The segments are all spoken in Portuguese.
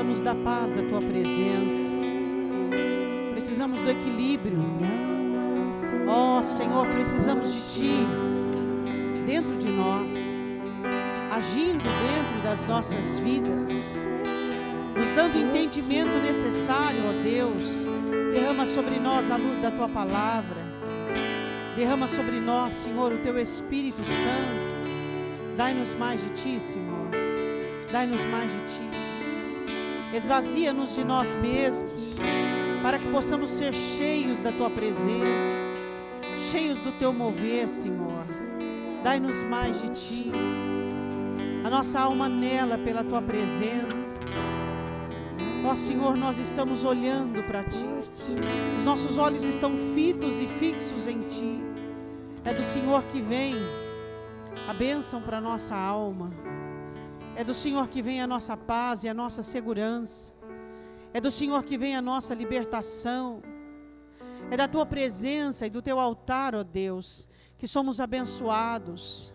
precisamos da paz da tua presença. Precisamos do equilíbrio. Ó Senhor, precisamos de ti dentro de nós, agindo dentro das nossas vidas, nos dando o entendimento necessário, ó Deus. Derrama sobre nós a luz da tua palavra. Derrama sobre nós, Senhor, o teu Espírito Santo. Dai-nos mais de ti, Senhor. Dai-nos mais de ti. Esvazia-nos de nós mesmos, para que possamos ser cheios da tua presença, cheios do teu mover, Senhor. Dai-nos mais de ti. A nossa alma anela pela tua presença. Ó Senhor, nós estamos olhando para ti. Os nossos olhos estão fitos e fixos em ti. É do Senhor que vem a bênção para a nossa alma. É do Senhor que vem a nossa paz e a nossa segurança. É do Senhor que vem a nossa libertação. É da tua presença e do teu altar, ó Deus, que somos abençoados.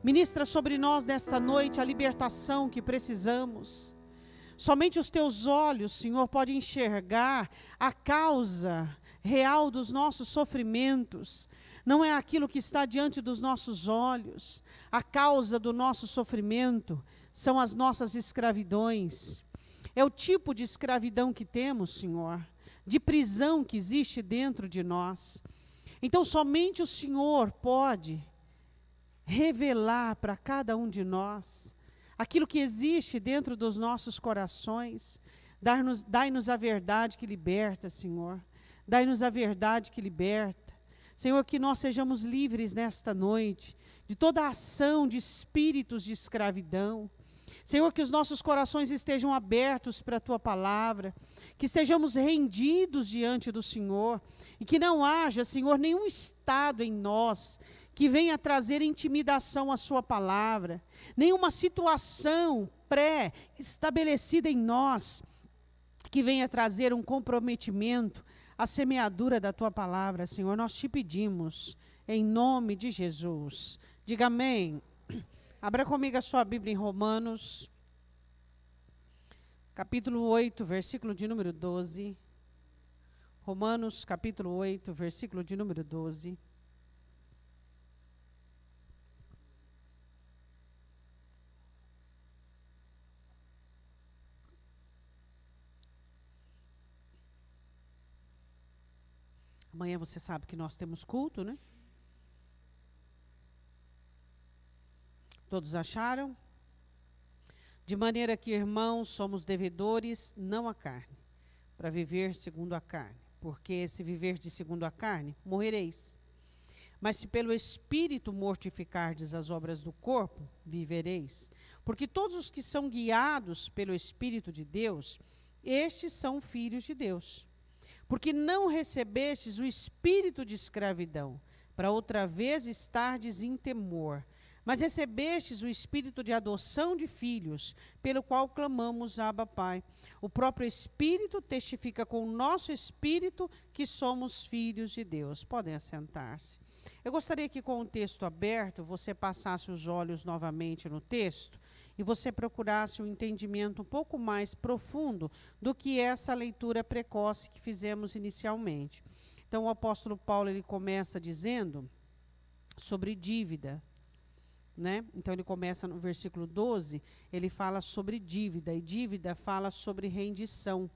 Ministra sobre nós nesta noite a libertação que precisamos. Somente os teus olhos, Senhor, podem enxergar a causa real dos nossos sofrimentos. Não é aquilo que está diante dos nossos olhos. A causa do nosso sofrimento são as nossas escravidões. É o tipo de escravidão que temos, Senhor, de prisão que existe dentro de nós. Então, somente o Senhor pode revelar para cada um de nós aquilo que existe dentro dos nossos corações. Dai-nos a verdade que liberta, Senhor. Dai-nos a verdade que liberta. Senhor, que nós sejamos livres nesta noite de toda a ação de espíritos de escravidão. Senhor, que os nossos corações estejam abertos para a tua palavra, que sejamos rendidos diante do Senhor, e que não haja, Senhor, nenhum estado em nós que venha trazer intimidação à sua palavra, nenhuma situação pré-estabelecida em nós que venha trazer um comprometimento à semeadura da tua palavra, Senhor. Nós te pedimos, em nome de Jesus. Diga amém. Abra comigo a sua Bíblia em Romanos, capítulo 8, versículo de número 12. Romanos, capítulo 8, versículo de número 12. Amanhã você sabe que nós temos culto, né? Todos acharam? De maneira que, irmãos, somos devedores, não à carne, para viver segundo a carne. Porque se viverdes segundo a carne, morrereis. Mas se pelo Espírito mortificardes as obras do corpo, vivereis. Porque todos os que são guiados pelo Espírito de Deus, estes são filhos de Deus. Porque não recebestes o espírito de escravidão, para outra vez estardes em temor, mas recebestes o espírito de adoção de filhos, pelo qual clamamos, Abba, Pai. O próprio Espírito testifica com o nosso espírito que somos filhos de Deus. Podem assentar-se. Eu gostaria que, com o texto aberto, você passasse os olhos novamente no texto e você procurasse um entendimento um pouco mais profundo do que essa leitura precoce que fizemos inicialmente. Então, o apóstolo Paulo, ele começa dizendo sobre dívida, né? Então, ele começa no versículo 12, ele fala sobre dívida, e dívida fala sobre rendição,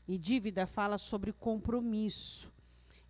e dívida fala sobre compromisso.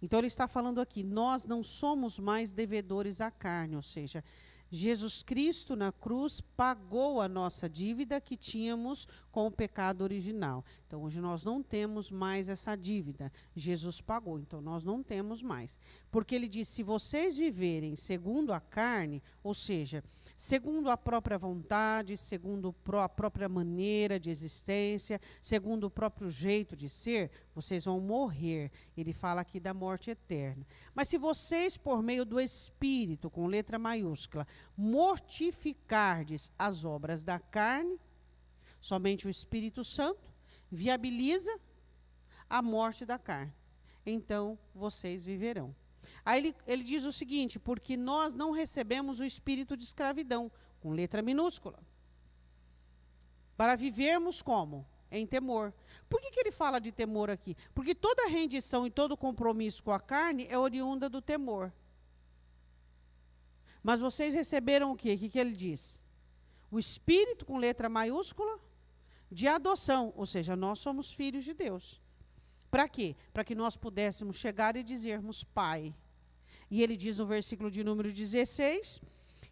Então, ele está falando aqui, nós não somos mais devedores à carne, ou seja, Jesus Cristo na cruz pagou a nossa dívida que tínhamos com o pecado original. Então, hoje nós não temos mais essa dívida. Jesus pagou, então nós não temos mais. Porque ele diz, se vocês viverem segundo a carne, ou seja, segundo a própria vontade, segundo a própria maneira de existência, segundo o próprio jeito de ser, vocês vão morrer. Ele fala aqui da morte eterna. Mas se vocês, por meio do Espírito, com letra maiúscula, mortificardes as obras da carne, somente o Espírito Santo viabiliza a morte da carne. Então, vocês viverão. Aí ele diz o seguinte, porque nós não recebemos o espírito de escravidão, com letra minúscula, para vivermos como? em temor. Por que ele fala de temor aqui? Porque toda rendição e todo compromisso com a carne é oriunda do temor. Mas vocês receberam o quê? O que ele diz? O Espírito, com letra maiúscula, de adoção. Ou seja, nós somos filhos de Deus. Para quê? Para que nós pudéssemos chegar e dizermos Pai. E ele diz no versículo de número 16,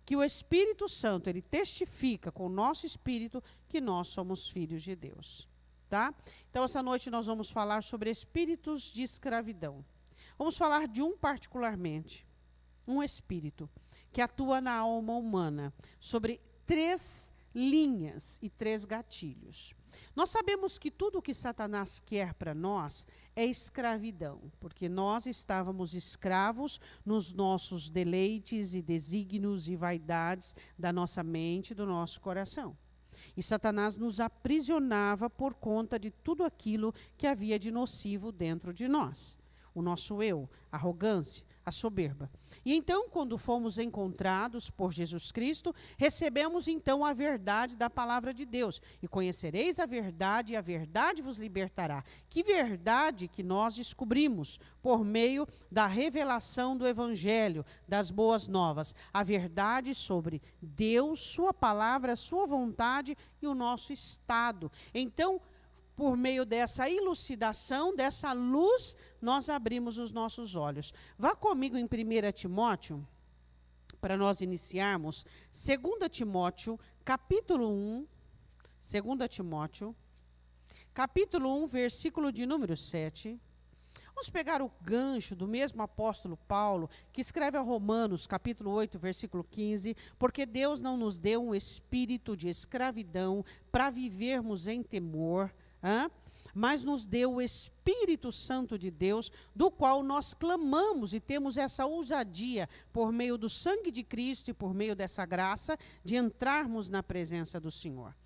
que o Espírito Santo, ele testifica com o nosso espírito que nós somos filhos de Deus. Tá? Então, essa noite nós vamos falar sobre espíritos de escravidão. Vamos falar de um particularmente, um espírito que atua na alma humana, sobre 3 linhas e 3 gatilhos. Nós sabemos que tudo o que Satanás quer para nós é escravidão, porque nós estávamos escravos nos nossos deleites e desígnios e vaidades da nossa mente, do nosso coração. E Satanás nos aprisionava por conta de tudo aquilo que havia de nocivo dentro de nós. O nosso eu, a arrogância, a soberba. E então, quando fomos encontrados por Jesus Cristo, recebemos então a verdade da palavra de Deus. E conhecereis a verdade, e a verdade vos libertará. Que verdade que nós descobrimos por meio da revelação do Evangelho, das boas novas. A verdade sobre Deus, sua palavra, sua vontade e o nosso estado. Então, por meio dessa elucidação, dessa luz, nós abrimos os nossos olhos. Vá comigo em 1 Timóteo, para nós iniciarmos. 2 Timóteo, capítulo 1. 2 Timóteo, capítulo 1, versículo de número 7. Vamos pegar o gancho do mesmo apóstolo Paulo, que escreve a Romanos, capítulo 8, versículo 15, porque Deus não nos deu um espírito de escravidão para vivermos em temor, mas nos deu o Espírito Santo de Deus, do qual nós clamamos e temos essa ousadia, por meio do sangue de Cristo e por meio dessa graça, de entrarmos na presença do Senhor.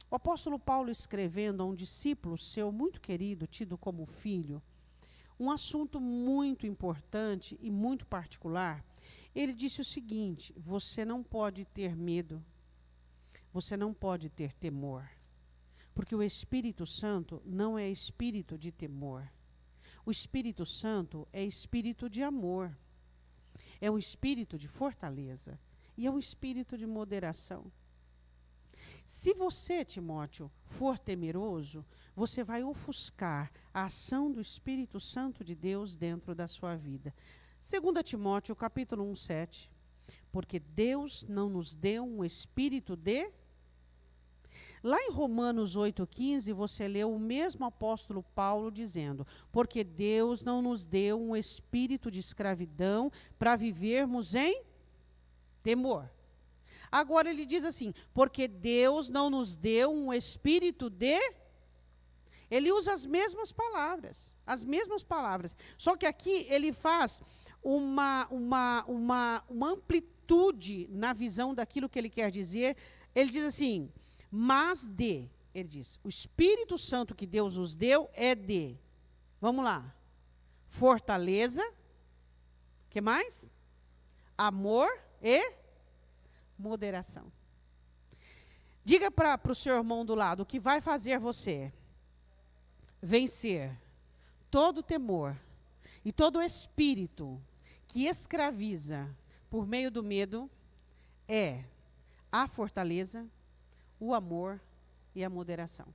O apóstolo Paulo, escrevendo a um discípulo seu muito querido, tido como filho, um assunto muito importante e muito particular, ele disse o seguinte: você não pode ter medo, você não pode ter temor. Porque o Espírito Santo não é espírito de temor. O Espírito Santo é espírito de amor. É um espírito de fortaleza. E é um espírito de moderação. Se você, Timóteo, for temeroso, você vai ofuscar a ação do Espírito Santo de Deus dentro da sua vida. 2 Timóteo, capítulo 1, 7. Porque Deus não nos deu um espírito de... Lá em Romanos 8,15, você lê o mesmo apóstolo Paulo dizendo: porque Deus não nos deu um espírito de escravidão para vivermos em temor. Agora ele diz assim: porque Deus não nos deu um espírito de... Ele usa as mesmas palavras. Só que aqui ele faz uma amplitude na visão daquilo que ele quer dizer. Ele diz assim... ele diz, o Espírito Santo que Deus nos deu é de, vamos lá, fortaleza, que mais? Amor e moderação. Diga para o seu irmão do lado, o que vai fazer você vencer todo temor e todo espírito que escraviza por meio do medo é a fortaleza, o amor e a moderação.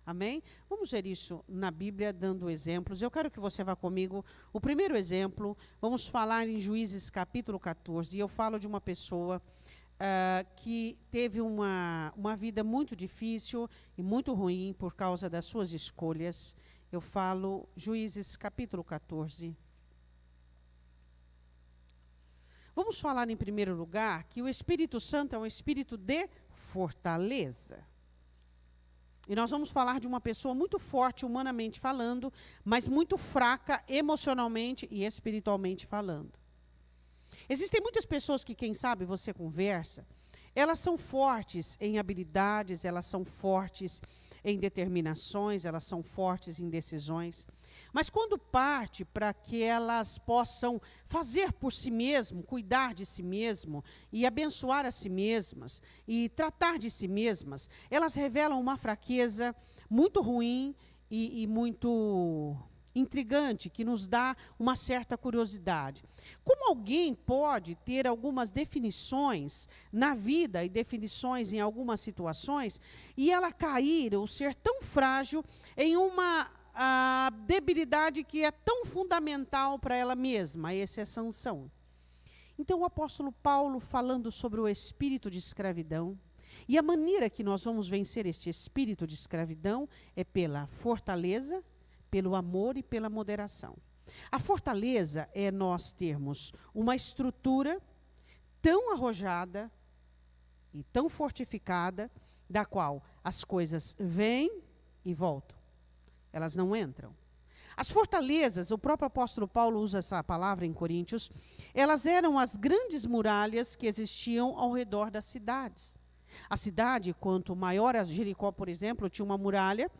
Amém? Vamos ver isso na Bíblia, dando exemplos. Eu quero que você vá comigo. O primeiro exemplo, vamos falar em Juízes capítulo 14. E eu falo de uma pessoa que teve uma vida muito difícil e muito ruim por causa das suas escolhas. Eu falo Juízes capítulo 14. Vamos falar em primeiro lugar que o Espírito Santo é um espírito de fortaleza. E nós vamos falar de uma pessoa muito forte humanamente falando, mas muito fraca emocionalmente e espiritualmente falando. Existem muitas pessoas que, quem sabe, você conversa, elas são fortes em habilidades, elas são fortes em determinações, elas são fortes em decisões. Mas quando parte para que elas possam fazer por si mesmo, cuidar de si mesmo e abençoar a si mesmas e tratar de si mesmas, elas revelam uma fraqueza muito ruim e muito intrigante, que nos dá uma certa curiosidade. Como alguém pode ter algumas definições na vida e definições em algumas situações e ela cair ou ser tão frágil em uma debilidade que é tão fundamental para ela mesma? Essa é Sansão. Então o apóstolo Paulo, falando sobre o espírito de escravidão, e a maneira que nós vamos vencer esse espírito de escravidão é pela fortaleza, pelo amor e pela moderação. A fortaleza é nós termos uma estrutura tão arrojada e tão fortificada, da qual as coisas vêm e voltam. Elas não entram. As fortalezas, o próprio apóstolo Paulo usa essa palavra em Coríntios, elas eram as grandes muralhas que existiam ao redor das cidades. A cidade, quanto maior, a Jericó, por exemplo, tinha uma muralha,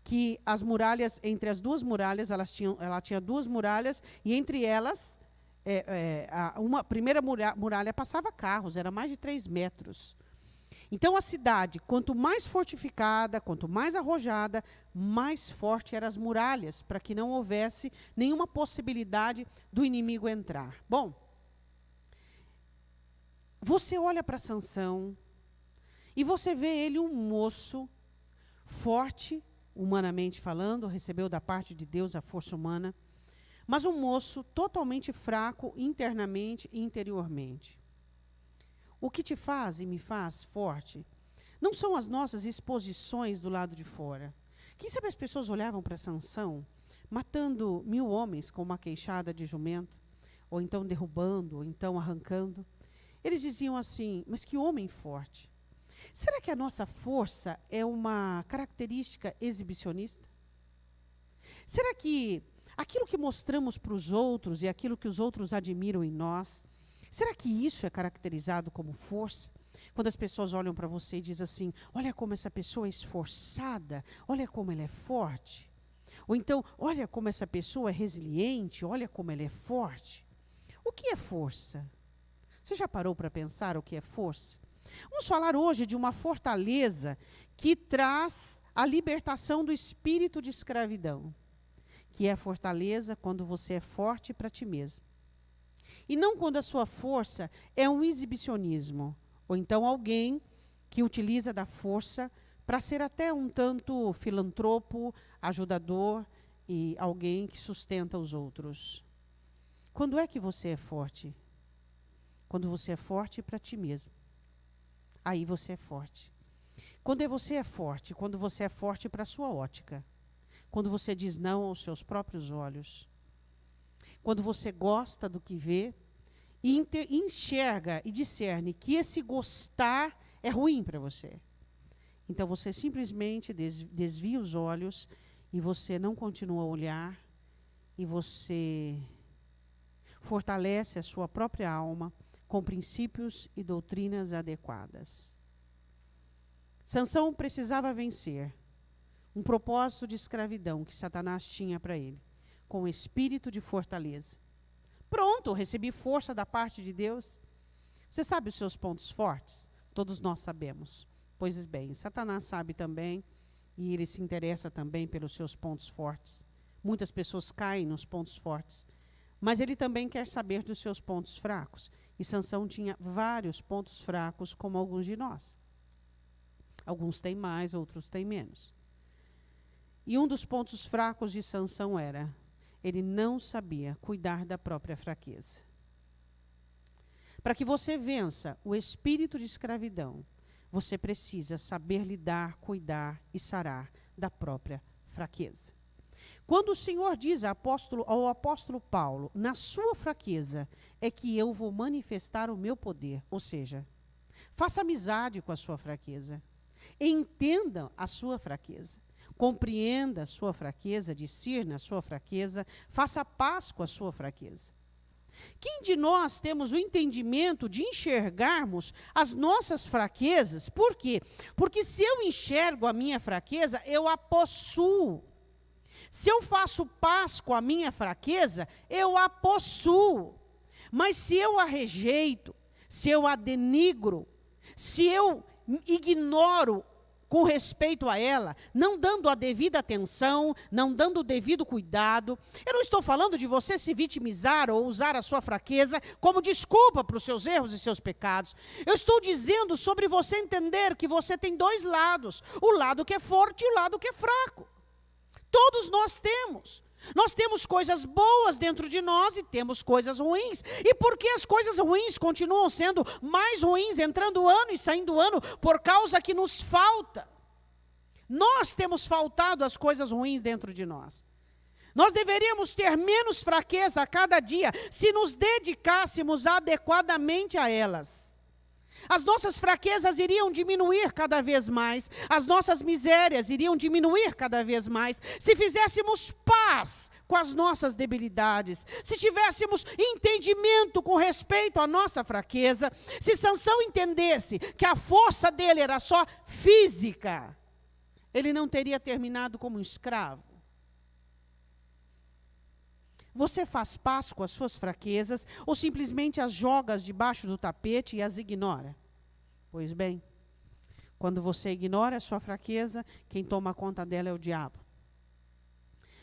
que as muralhas, entre as duas muralhas, ela tinha duas muralhas, e entre elas, uma primeira muralha passava carros, era mais de 3 metros. Então a cidade, quanto mais fortificada, quanto mais arrojada, mais forte eram as muralhas, para que não houvesse nenhuma possibilidade do inimigo entrar. Bom, você olha para Sansão e você vê ele um moço forte, humanamente falando, recebeu da parte de Deus a força humana, mas um moço totalmente fraco internamente e interiormente. O que te faz e me faz forte não são as nossas exposições do lado de fora. Quem sabe as pessoas olhavam para Sansão, matando 1000 homens com uma queixada de jumento, ou então derrubando, ou então arrancando. Eles diziam assim, mas que homem forte. Será que a nossa força é uma característica exibicionista? Será que aquilo que mostramos para os outros e aquilo que os outros admiram em nós, será que isso é caracterizado como força? Quando as pessoas olham para você e dizem assim, olha como essa pessoa é esforçada, olha como ela é forte. Ou então, olha como essa pessoa é resiliente, olha como ela é forte. O que é força? Você já parou para pensar o que é força? Vamos falar hoje de uma fortaleza que traz a libertação do espírito de escravidão, que é a fortaleza quando você é forte para ti mesmo. E não quando a sua força é um exibicionismo, ou então alguém que utiliza da força para ser até um tanto filantropo, ajudador e alguém que sustenta os outros. Quando é que você é forte? Quando você é forte para ti mesmo. Aí você é forte. Quando você é forte? Quando você é forte para a sua ótica. Quando você diz não aos seus próprios olhos. Quando você gosta do que vê e enxerga e discerne que esse gostar é ruim para você. Então você simplesmente desvia os olhos e você não continua a olhar e você fortalece a sua própria alma com princípios e doutrinas adequadas. Sansão precisava vencer um propósito de escravidão que Satanás tinha para ele, com o espírito de fortaleza. Pronto, recebi força da parte de Deus. Você sabe os seus pontos fortes? Todos nós sabemos. Pois bem, Satanás sabe também, e ele se interessa também pelos seus pontos fortes. Muitas pessoas caem nos pontos fortes, mas ele também quer saber dos seus pontos fracos. E Sansão tinha vários pontos fracos, como alguns de nós. Alguns têm mais, outros têm menos. E um dos pontos fracos de Sansão era, ele não sabia cuidar da própria fraqueza. Para que você vença o espírito de escravidão, você precisa saber lidar, cuidar e sarar da própria fraqueza. Quando o Senhor diz ao apóstolo Paulo, na sua fraqueza é que eu vou manifestar o meu poder. Ou seja, faça amizade com a sua fraqueza. Entenda a sua fraqueza. Compreenda a sua fraqueza, discirna a sua fraqueza. Faça paz com a sua fraqueza. Quem de nós temos o entendimento de enxergarmos as nossas fraquezas? Por quê? Porque se eu enxergo a minha fraqueza, eu a possuo. Se eu faço paz com a minha fraqueza, eu a possuo. Mas se eu a rejeito, se eu a denigro, se eu ignoro com respeito a ela, não dando a devida atenção, não dando o devido cuidado. Eu não estou falando de você se vitimizar ou usar a sua fraqueza como desculpa para os seus erros e seus pecados. Eu estou dizendo sobre você entender que você tem dois lados, o lado que é forte e o lado que é fraco. Todos nós temos. Nós temos coisas boas dentro de nós e temos coisas ruins. E por que as coisas ruins continuam sendo mais ruins, entrando ano e saindo ano? Por causa que nos falta. Nós temos faltado as coisas ruins dentro de nós. Nós deveríamos ter menos fraqueza a cada dia, se nos dedicássemos adequadamente a elas. As nossas fraquezas iriam diminuir cada vez mais, as nossas misérias iriam diminuir cada vez mais, se fizéssemos paz com as nossas debilidades, se tivéssemos entendimento com respeito à nossa fraqueza, se Sansão entendesse que a força dele era só física, ele não teria terminado como um escravo. Você faz paz com as suas fraquezas ou simplesmente as joga debaixo do tapete e as ignora? Pois bem, quando você ignora a sua fraqueza, quem toma conta dela é o diabo.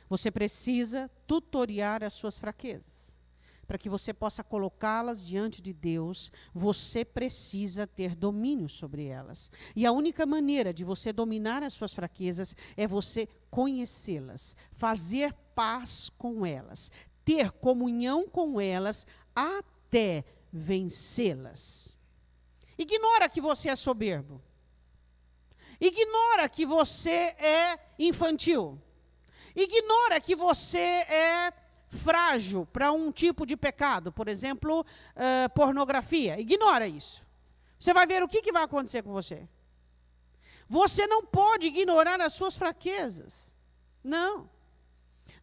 Você precisa tutoriar as suas fraquezas. Para que você possa colocá-las diante de Deus, você precisa ter domínio sobre elas. E a única maneira de você dominar as suas fraquezas é você conhecê-las, fazer paz com elas, ter comunhão com elas até vencê-las. Ignora que você é soberbo. Ignora que você é infantil. Ignora que você é frágil para um tipo de pecado, por exemplo, pornografia. Ignora isso. Você vai ver o que vai acontecer com você. Você não pode ignorar as suas fraquezas. Não.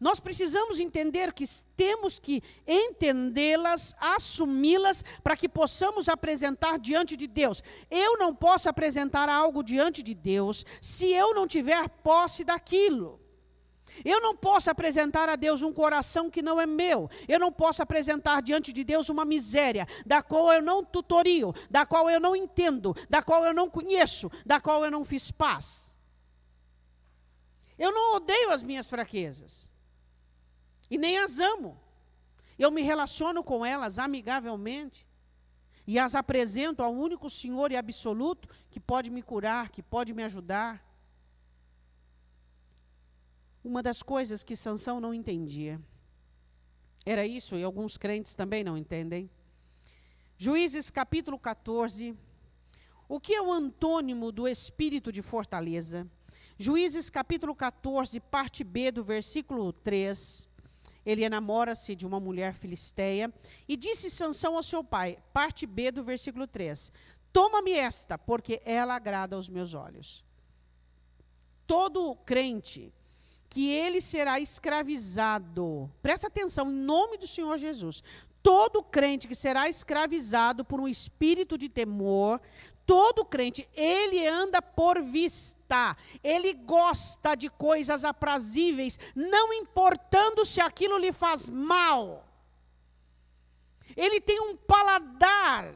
Nós precisamos entender que temos que entendê-las, assumi-las, para que possamos apresentar diante de Deus. Eu não posso apresentar algo diante de Deus se eu não tiver posse daquilo. Eu não posso apresentar a Deus um coração que não é meu. Eu não posso apresentar diante de Deus uma miséria, da qual eu não tutorio, da qual eu não entendo, da qual eu não conheço, da qual eu não fiz paz. Eu não odeio as minhas fraquezas. E nem as amo. Eu me relaciono com elas amigavelmente. E as apresento ao único Senhor e absoluto que pode me curar, que pode me ajudar. Uma das coisas que Sansão não entendia era isso, e alguns crentes também não entendem. Juízes capítulo 14. O que é o antônimo do espírito de fortaleza? Juízes capítulo 14, parte B do versículo 3. Ele enamora-se de uma mulher filisteia. E disse Sansão ao seu pai, parte B do versículo 3. Toma-me esta, porque ela agrada aos meus olhos. Todo crente que ele será escravizado, presta atenção, em nome do Senhor Jesus, todo crente que será escravizado por um espírito de temor, todo crente, ele anda por vista, ele gosta de coisas aprazíveis, não importando se aquilo lhe faz mal. Ele tem um paladar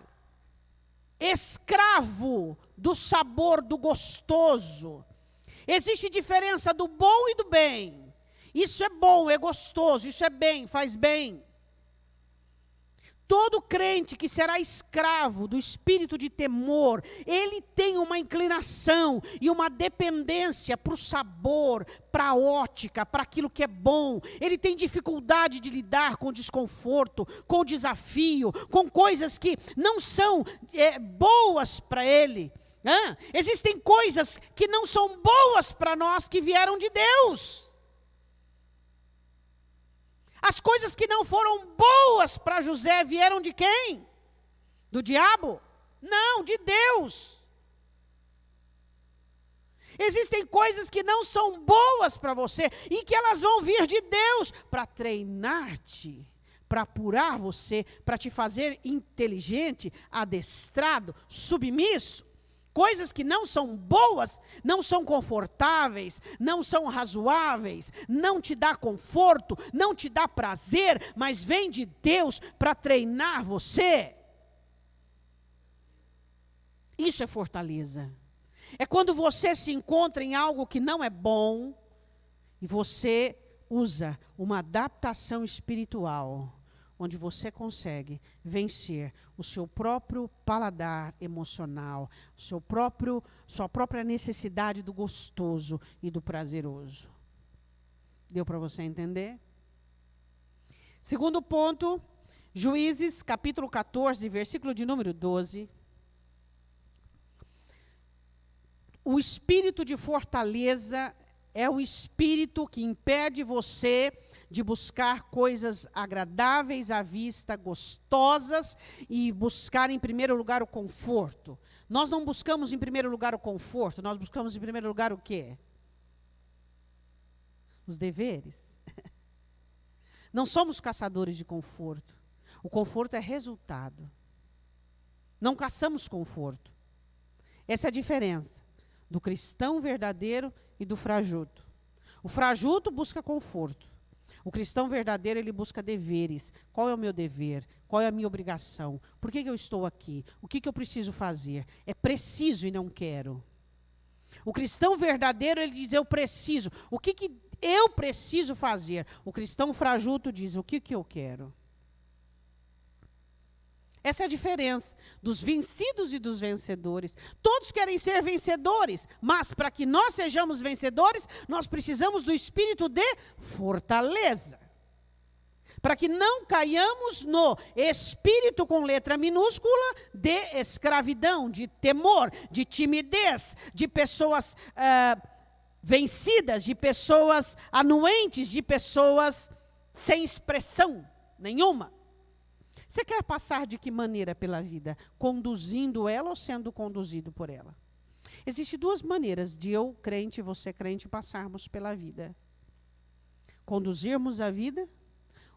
escravo do sabor do gostoso. Existe diferença do bom e do bem. Isso é bom, é gostoso, isso é bem, faz bem. Todo crente que será escravo do espírito de temor, ele tem uma inclinação e uma dependência para o sabor, para a ótica, para aquilo que é bom. Ele tem dificuldade de lidar com o desconforto, com o desafio, com coisas que não são boas para ele. Existem coisas que não são boas para nós, que vieram de Deus. As coisas que não foram boas para José vieram de quem? Do diabo? Não, de Deus. Existem coisas que não são boas para você e que elas vão vir de Deus para treinar-te, para apurar você, para te fazer inteligente, adestrado, submisso. Coisas que não são boas, não são confortáveis, não são razoáveis, não te dá conforto, não te dá prazer, mas vem de Deus para treinar você. Isso é fortaleza. É quando você se encontra em algo que não é bom e você usa uma adaptação espiritual, onde você consegue vencer o seu próprio paladar emocional, sua própria necessidade do gostoso e do prazeroso. Deu para você entender? Segundo ponto, Juízes, capítulo 14, versículo de número 12. O espírito de fortaleza é o espírito que impede você de buscar coisas agradáveis à vista, gostosas, e buscar em primeiro lugar o conforto. Nós não buscamos em primeiro lugar o conforto, nós buscamos em primeiro lugar o quê? Os deveres. Não somos caçadores de conforto. O conforto é resultado. Não caçamos conforto. Essa é a diferença do cristão verdadeiro e do frajuto. O frajuto busca conforto. O cristão verdadeiro, ele busca deveres. Qual é o meu dever? Qual é a minha obrigação? Por que eu estou aqui? O que eu preciso fazer? É preciso e não quero. O cristão verdadeiro, ele diz, eu preciso. O que eu preciso fazer? O cristão frajuto diz, o que eu quero? Essa é a diferença dos vencidos e dos vencedores. Todos querem ser vencedores, mas para que nós sejamos vencedores, nós precisamos do espírito de fortaleza. Para que não caiamos no espírito com letra minúscula de escravidão, de temor, de timidez, de pessoas vencidas, de pessoas anuentes, de pessoas sem expressão nenhuma. Você quer passar de que maneira pela vida? Conduzindo ela ou sendo conduzido por ela? Existem duas maneiras de eu, crente, e você, crente, passarmos pela vida. Conduzirmos a vida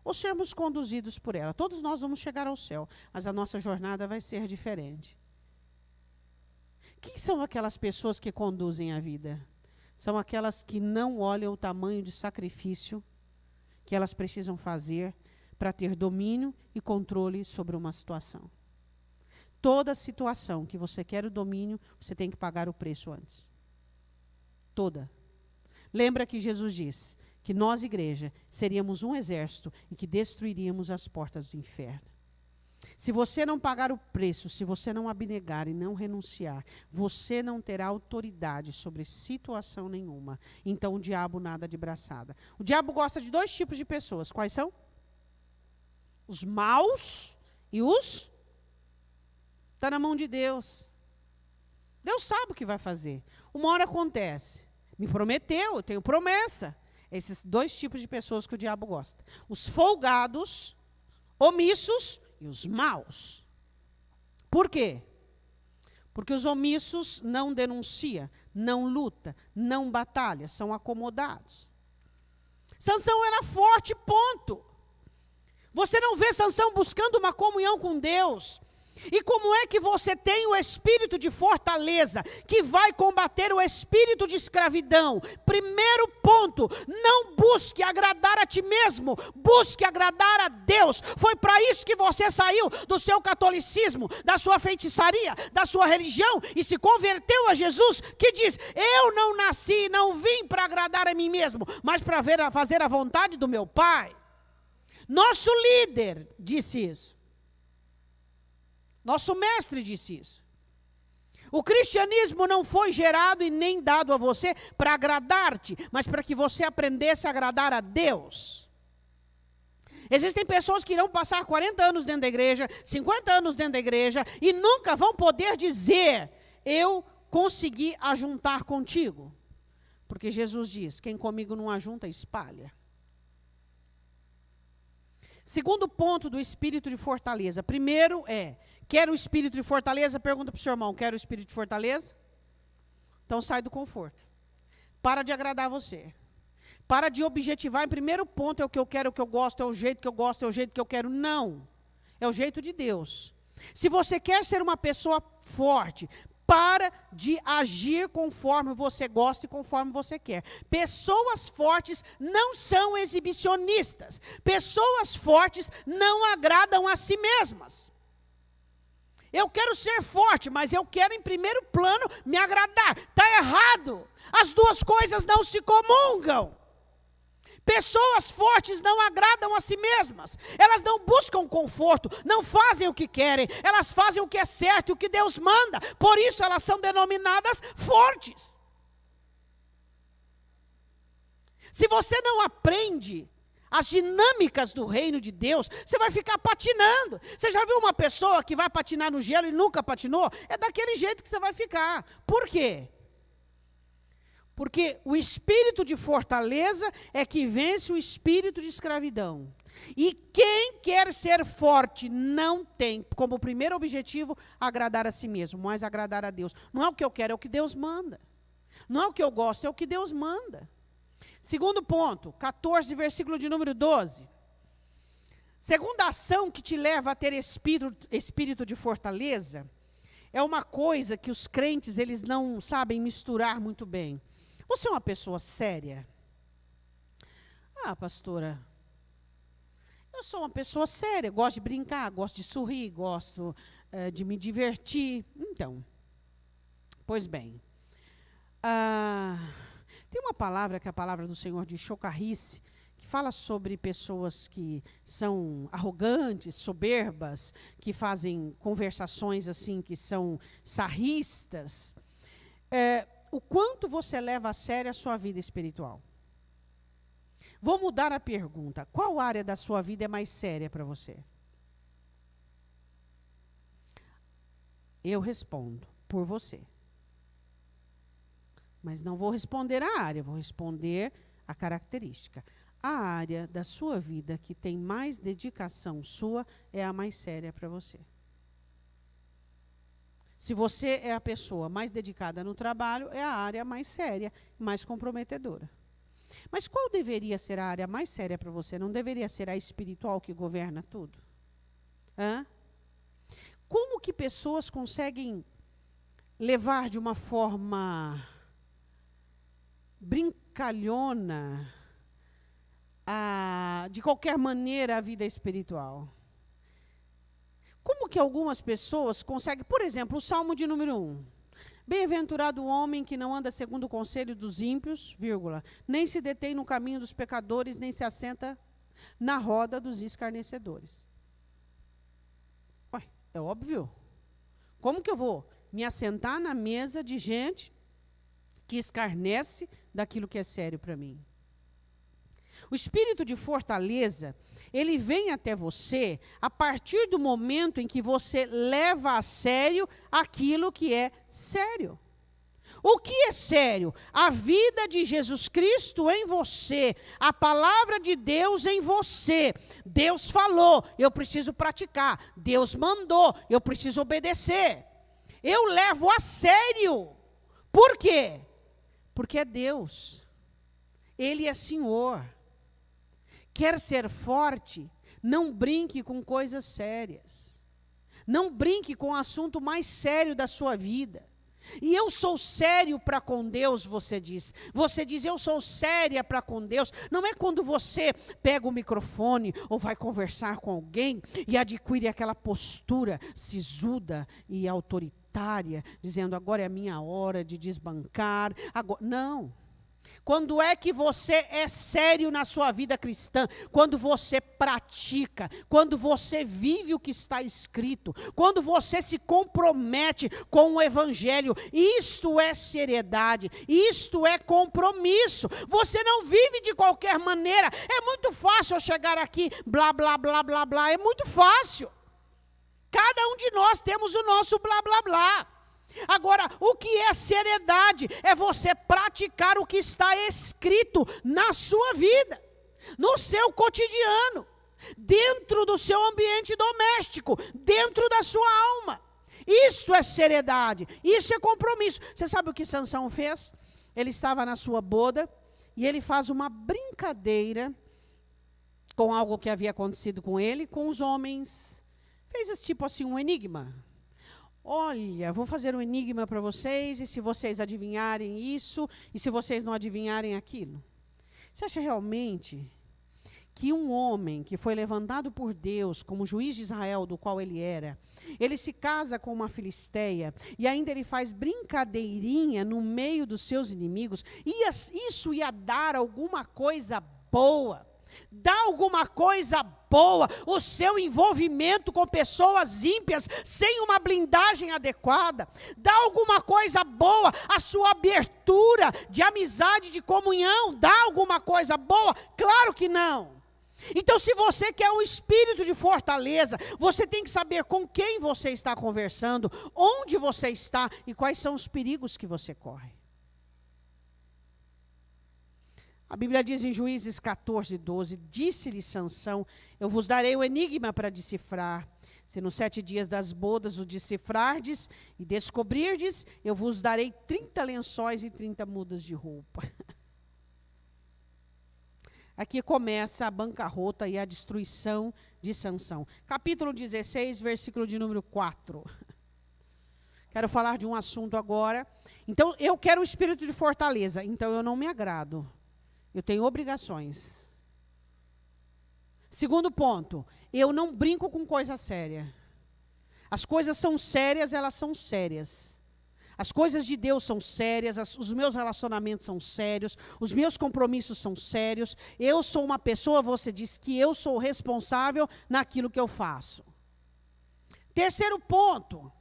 ou sermos conduzidos por ela. Todos nós vamos chegar ao céu, mas a nossa jornada vai ser diferente. Quem são aquelas pessoas que conduzem a vida? São aquelas que não olham o tamanho de sacrifício que elas precisam fazer para ter domínio e controle sobre uma situação. Toda situação que você quer o domínio, você tem que pagar o preço antes. Toda. Lembra que Jesus disse que nós, igreja, seríamos um exército e que destruiríamos as portas do inferno. Se você não pagar o preço, se você não abnegar e não renunciar, você não terá autoridade sobre situação nenhuma. Então o diabo nada de braçada. O diabo gosta de dois tipos de pessoas. Quais são? Os maus e os... Está na mão de Deus. Deus sabe o que vai fazer. Uma hora acontece. Me prometeu, eu tenho promessa. Esses dois tipos de pessoas que o diabo gosta. Os folgados, omissos e os maus. Por quê? Porque os omissos não denunciam, não lutam, não batalham, são acomodados. Sansão era forte, ponto. Você não vê Sansão buscando uma comunhão com Deus. E como é que você tem o espírito de fortaleza que vai combater o espírito de escravidão? Primeiro ponto, não busque agradar a ti mesmo, busque agradar a Deus. Foi para isso que você saiu do seu catolicismo, da sua feitiçaria, da sua religião e se converteu a Jesus, que diz, eu não nasci, não vim para agradar a mim mesmo, mas para fazer a vontade do meu Pai. Nosso líder disse isso. Nosso mestre disse isso. O cristianismo não foi gerado e nem dado a você para agradar-te, mas para que você aprendesse a agradar a Deus. Existem pessoas que irão passar 40 anos dentro da igreja, 50 anos dentro da igreja, e nunca vão poder dizer, eu consegui ajuntar contigo. Porque Jesus diz, quem comigo não ajunta, espalha. Segundo ponto do espírito de fortaleza. Primeiro é, quer o espírito de fortaleza? Pergunta para o seu irmão, quer o espírito de fortaleza? Então sai do conforto. Para de agradar você. Para de objetivar em primeiro ponto, é o que eu quero, é o que eu gosto, é o jeito que eu gosto, é o jeito que eu quero. Não. É o jeito de Deus. Se você quer ser uma pessoa forte, para de agir conforme você gosta e conforme você quer. Pessoas fortes não são exibicionistas. Pessoas fortes não agradam a si mesmas. Eu quero ser forte, mas eu quero em primeiro plano me agradar. Está errado. As duas coisas não se comungam. Pessoas fortes não agradam a si mesmas. Elas não buscam conforto, não fazem o que querem. Elas fazem o que é certo, o que Deus manda. Por isso elas são denominadas fortes. Se você não aprende as dinâmicas do reino de Deus, você vai ficar patinando. Você já viu uma pessoa que vai patinar no gelo e nunca patinou? É daquele jeito que você vai ficar. Por quê? Porque o espírito de fortaleza é que vence o espírito de escravidão. E quem quer ser forte não tem como primeiro objetivo agradar a si mesmo, mas agradar a Deus. Não é o que eu quero, é o que Deus manda. Não é o que eu gosto, é o que Deus manda. Segundo ponto, 14, versículo de número 12. Segunda ação que te leva a ter espírito de fortaleza é uma coisa que os crentes eles não sabem misturar muito bem. Você é uma pessoa séria? Ah, pastora, eu sou uma pessoa séria, gosto de brincar, gosto de sorrir, gosto de me divertir. Então, pois bem, tem uma palavra que é a palavra do Senhor de chocarrice, que fala sobre pessoas que são arrogantes, soberbas, que fazem conversações assim, que são sarristas. O quanto você leva a sério a sua vida espiritual? Vou mudar a pergunta. Qual área da sua vida é mais séria para você? Eu respondo por você. Mas não vou responder a área, vou responder a característica. A área da sua vida que tem mais dedicação sua é a mais séria para você. Se você é a pessoa mais dedicada no trabalho, é a área mais séria, mais comprometedora. Mas qual deveria ser a área mais séria para você? Não deveria ser a espiritual que governa tudo? Como que pessoas conseguem levar de uma forma brincalhona, de qualquer maneira, a vida espiritual? Como que algumas pessoas conseguem, por exemplo, o Salmo de número 1. Bem-aventurado o homem que não anda segundo o conselho dos ímpios, nem se detém no caminho dos pecadores, nem se assenta na roda dos escarnecedores. Ué, é óbvio. Como que eu vou me assentar na mesa de gente que escarnece daquilo que é sério para mim? O espírito de fortaleza, ele vem até você a partir do momento em que você leva a sério aquilo que é sério. O que é sério? A vida de Jesus Cristo em você, a palavra de Deus em você. Deus falou, eu preciso praticar. Deus mandou, eu preciso obedecer. Eu levo a sério. Por quê? Porque é Deus. Ele é Senhor. Quer ser forte? Não brinque com coisas sérias. Não brinque com o assunto mais sério da sua vida. E eu sou sério para com Deus, você diz. Você diz, eu sou séria para com Deus. Não é quando você pega o microfone ou vai conversar com alguém e adquire aquela postura sisuda e autoritária, dizendo, agora é a minha hora de desbancar. Agora, não. Quando é que você é sério na sua vida cristã? Quando você pratica, quando você vive o que está escrito, quando você se compromete com o evangelho. Isto é seriedade, isto é compromisso. Você não vive de qualquer maneira. É muito fácil eu chegar aqui, blá, blá, blá, blá, blá. É muito fácil. Cada um de nós temos o nosso blá, blá, blá. Agora, o que é seriedade? É você praticar o que está escrito na sua vida, no seu cotidiano, dentro do seu ambiente doméstico, dentro da sua alma. Isso é seriedade, isso é compromisso. Você sabe o que Sansão fez? Ele estava na sua boda e ele faz uma brincadeira com algo que havia acontecido com ele, com os homens. Fez esse tipo assim, um enigma. Olha, vou fazer um enigma para vocês, e se vocês adivinharem isso, e se vocês não adivinharem aquilo. Você acha realmente que um homem que foi levantado por Deus como juiz de Israel, do qual ele era, ele se casa com uma filisteia, e ainda ele faz brincadeirinha no meio dos seus inimigos, isso ia dar alguma coisa boa? Dá alguma coisa boa o seu envolvimento com pessoas ímpias, sem uma blindagem adequada? Dá alguma coisa boa a sua abertura de amizade, de comunhão? Dá alguma coisa boa? Claro que não. Então, se você quer um espírito de fortaleza, você tem que saber com quem você está conversando, onde você está e quais são os perigos que você corre. A Bíblia diz em Juízes 14:12, disse-lhe Sansão, eu vos darei o enigma para decifrar. Se nos 7 dias das bodas o decifrardes e descobrirdes, eu vos darei 30 lençóis e 30 mudas de roupa. Aqui começa a bancarrota e a destruição de Sansão. Capítulo 16, versículo de número 4. Quero falar de um assunto agora. Então, eu quero o espírito de fortaleza, então eu não me agrado. Eu tenho obrigações. Segundo ponto, eu não brinco com coisa séria. As coisas são sérias, elas são sérias. As coisas de Deus são sérias, os meus relacionamentos são sérios, os meus compromissos são sérios. Eu sou uma pessoa, você diz que eu sou responsável naquilo que eu faço. Terceiro ponto,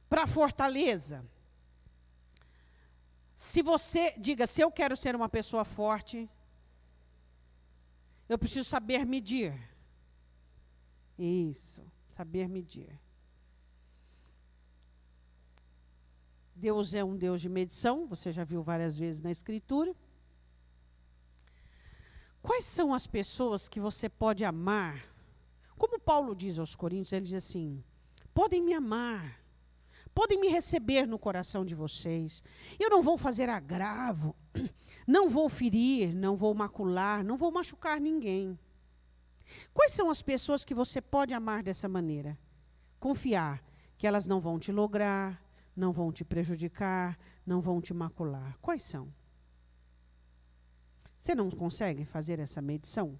para fortaleza. Se você, diga, se eu quero ser uma pessoa forte, eu preciso saber medir. Isso, saber medir. Deus é um Deus de medição, você já viu várias vezes na Escritura. Quais são as pessoas que você pode amar? Como Paulo diz aos Coríntios, ele diz assim, podem me amar, podem me receber no coração de vocês. Eu não vou fazer agravo, não vou ferir, não vou macular, não vou machucar ninguém. Quais são as pessoas que você pode amar dessa maneira? Confiar que elas não vão te lograr, não vão te prejudicar, não vão te macular. Quais são? Você não consegue fazer essa medição?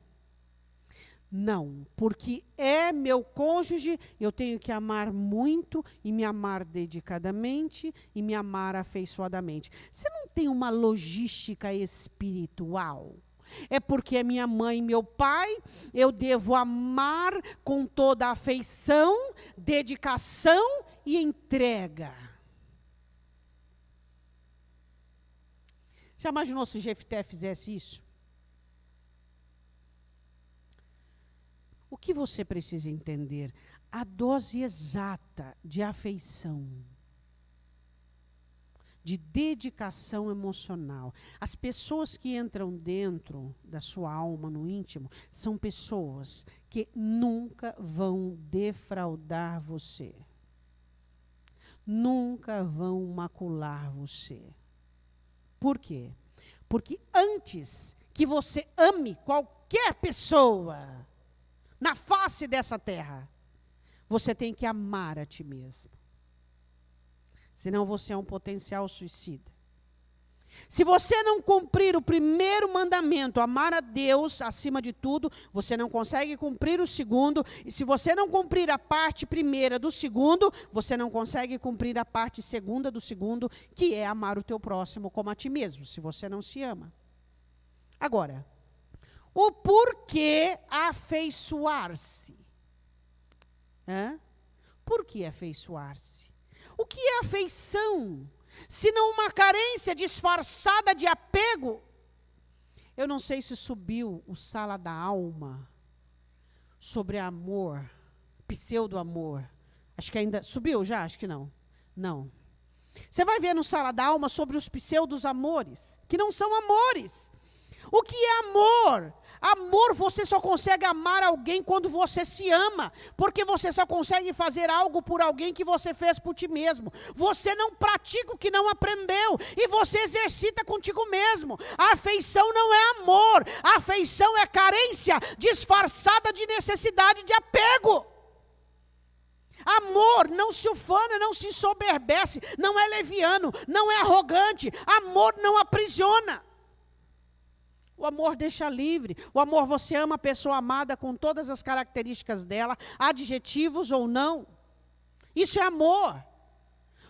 Não, porque é meu cônjuge, eu tenho que amar muito e me amar dedicadamente e me amar afeiçoadamente. Você não tem uma logística espiritual? É porque é minha mãe e meu pai, eu devo amar com toda a afeição, dedicação e entrega. Você imaginou se Jefté fizesse isso? O que você precisa entender? A dose exata de afeição, de dedicação emocional. As pessoas que entram dentro da sua alma, no íntimo, são pessoas que nunca vão defraudar você. Nunca vão macular você. Por quê? Porque antes que você ame qualquer pessoa na face dessa terra, você tem que amar a ti mesmo. Senão você é um potencial suicida. Se você não cumprir o primeiro mandamento, amar a Deus acima de tudo, você não consegue cumprir o segundo. E se você não cumprir a parte primeira do segundo, você não consegue cumprir a parte segunda do segundo, que é amar o teu próximo como a ti mesmo, se você não se ama. Agora, o porquê afeiçoar-se? Por que afeiçoar-se? O que é afeição? Se não uma carência disfarçada de apego. Eu não sei se subiu o Sala da Alma sobre amor, pseudo-amor. Acho que ainda subiu já? Acho que não. Não. Você vai ver no Sala da Alma sobre os pseudos-amores, que não são amores. O que é amor? Amor, você só consegue amar alguém quando você se ama, porque você só consegue fazer algo por alguém que você fez por ti mesmo. Você não pratica o que não aprendeu, e você exercita contigo mesmo. A afeição não é amor, a afeição é carência disfarçada de necessidade de apego. Amor não se ufana, não se ensoberbece, não é leviano, não é arrogante. Amor não aprisiona. O amor deixa livre. O amor, você ama a pessoa amada com todas as características dela, adjetivos ou não. Isso é amor.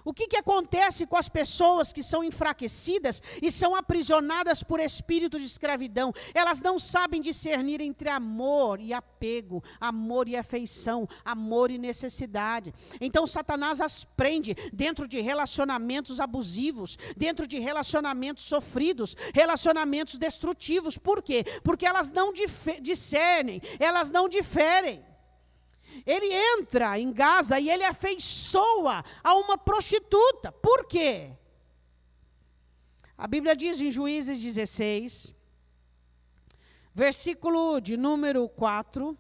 O que acontece com as pessoas que são enfraquecidas e são aprisionadas por espírito de escravidão? Elas não sabem discernir entre amor e apego, amor e afeição, amor e necessidade. Então Satanás as prende dentro de relacionamentos abusivos, dentro de relacionamentos sofridos, relacionamentos destrutivos. Por quê? Porque elas não discernem, elas não diferem. Ele entra em Gaza e ele afeiçoa a uma prostituta. Por quê? A Bíblia diz em Juízes 16, versículo de número 4.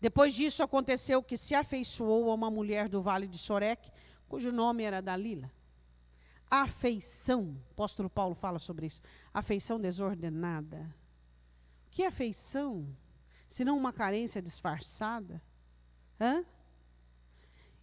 Depois disso aconteceu que se afeiçoou a uma mulher do vale de Soreque, cujo nome era Dalila. Afeição, o apóstolo Paulo fala sobre isso. Afeição desordenada. Que afeição? Senão uma carência disfarçada?